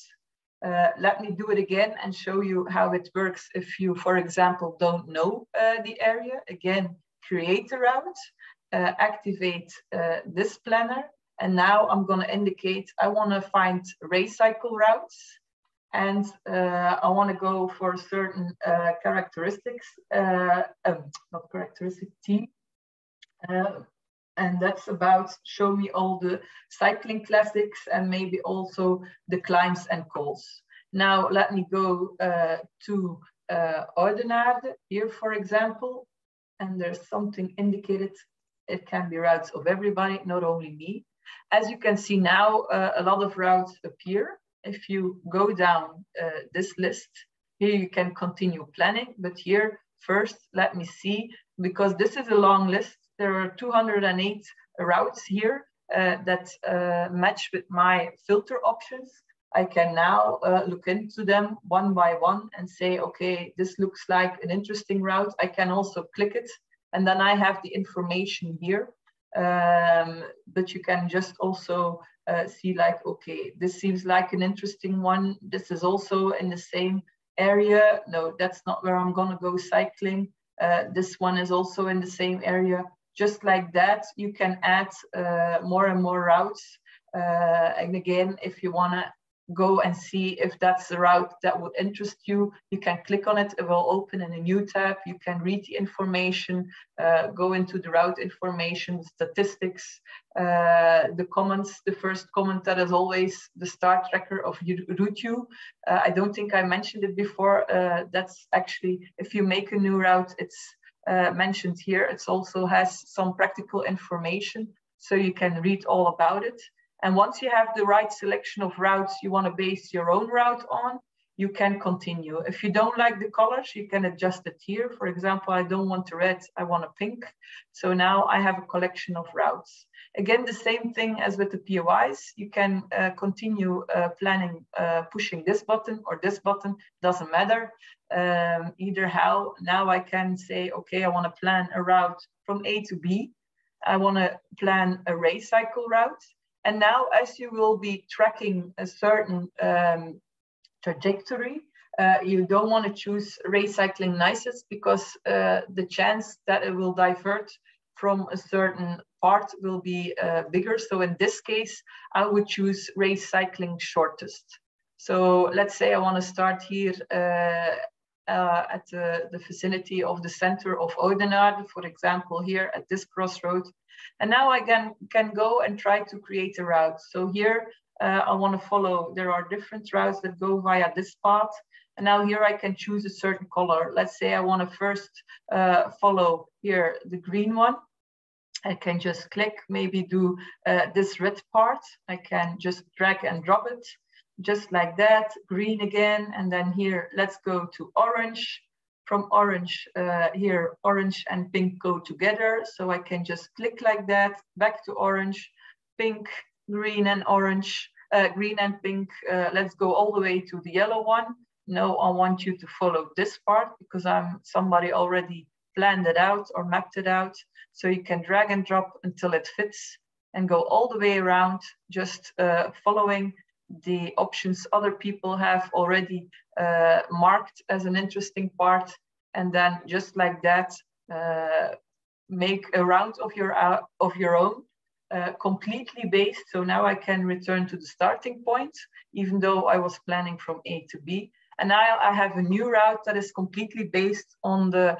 Let me do it again and show you how it works if you, for example, don't know the area. Again, create a route, activate this planner, and now I'm going to indicate I want to find race cycle routes, and I want to go for certain characteristics, not characteristic T, and that's about show me all the cycling classics and maybe also the climbs and calls. Now let me go to Oudenaarde here, for example, and there's something indicated. It can be routes of everybody, not only me. As you can see now, a lot of routes appear. If you go down this list, here you can continue planning, but here first, let me see, because this is a long list. There are 208 routes here that match with my filter options. I can now look into them one by one and say, okay, this looks like an interesting route. I can also click it, and then I have the information here. But you can just also see like, okay, this seems like an interesting one. This is also in the same area. No, that's not where I'm gonna go cycling. This one is also in the same area. Just like that, you can add more and more routes. And again, if you want to go and see if that's the route that would interest you, you can click on it. It will open in a new tab. You can read the information, go into the route information, statistics, the comments. The first comment that is always the StarTracker of RouteYou. I don't think I mentioned it before. That's actually, if you make a new route, it's mentioned here. It also has some practical information, so you can read all about it. And once you have the right selection of routes you want to base your own route on, you can continue. If you don't like the colors, you can adjust it here. For example, I don't want a red, I want a pink. So now I have a collection of routes. Again, the same thing as with the POIs. You can continue planning, pushing this button or this button, doesn't matter. Either how. Now I can say, okay, I want to plan a route from A to B. I want to plan a race cycle route. And now, as you will be tracking a certain trajectory, you don't want to choose race cycling nicest, because the chance that it will divert from a certain part will be bigger. So in this case, I would choose race cycling shortest. So let's say I want to start here at the vicinity of the center of Oudenaarde, for example, here at this crossroad. And now I can go and try to create a route. So here I want to follow, there are different routes that go via this path. And now here I can choose a certain color. Let's say I want to first follow here the green one. I can just click, maybe do this red part. I can just drag and drop it. Just like that, green again, and then here, let's go to orange. From orange, here, orange and pink go together. So I can just click like that, back to orange, pink, green and orange, green and pink. Let's go all the way to the yellow one. No, I want you to follow this part because somebody already planned it out or mapped it out. So you can drag and drop until it fits and go all the way around, just following the options other people have already marked as an interesting part, and then just like that, make a route of your own, completely based. So now I can return to the starting point, even though I was planning from A to B. And now I have a new route that is completely based on the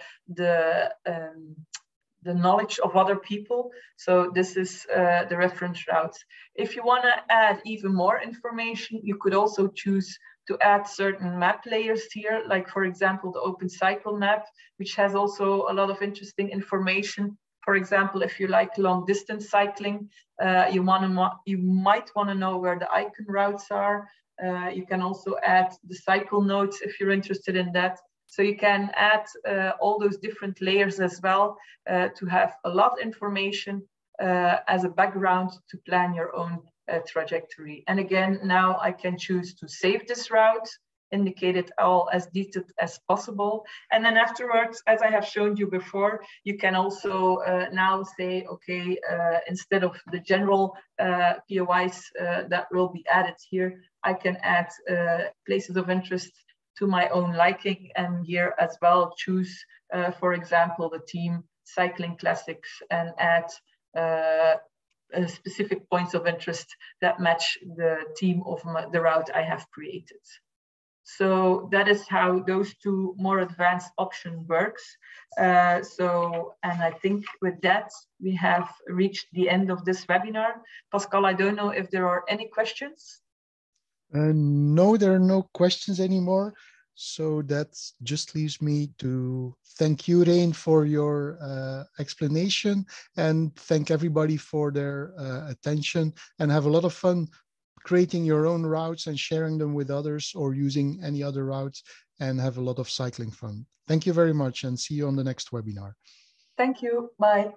knowledge of other people. So this is the reference routes. If you want to add even more information, you could also choose to add certain map layers here, like for example, the Open Cycle map, which has also a lot of interesting information. For example, if you like long distance cycling, you might want to know where the icon routes are. You can also add the cycle nodes if you're interested in that. So you can add all those different layers as well to have a lot of information as a background to plan your own trajectory. And again, now I can choose to save this route. indicate it all as detailed as possible. And then afterwards, as I have shown you before, you can also now say, okay, instead of the general POIs that will be added here, I can add places of interest to my own liking, and here as well choose, for example, the theme cycling classics, and add specific points of interest that match the theme of the route I have created. So that is how those two more advanced option works. And I think with that, we have reached the end of this webinar. Pascal, I don't know if there are any questions. No, there are no questions anymore. So that just leaves me to thank you, Rein, for your explanation, and thank everybody for their attention, and have a lot of fun creating your own routes and sharing them with others, or using any other routes, and have a lot of cycling fun. Thank you very much, and see you on the next webinar. Thank you. Bye.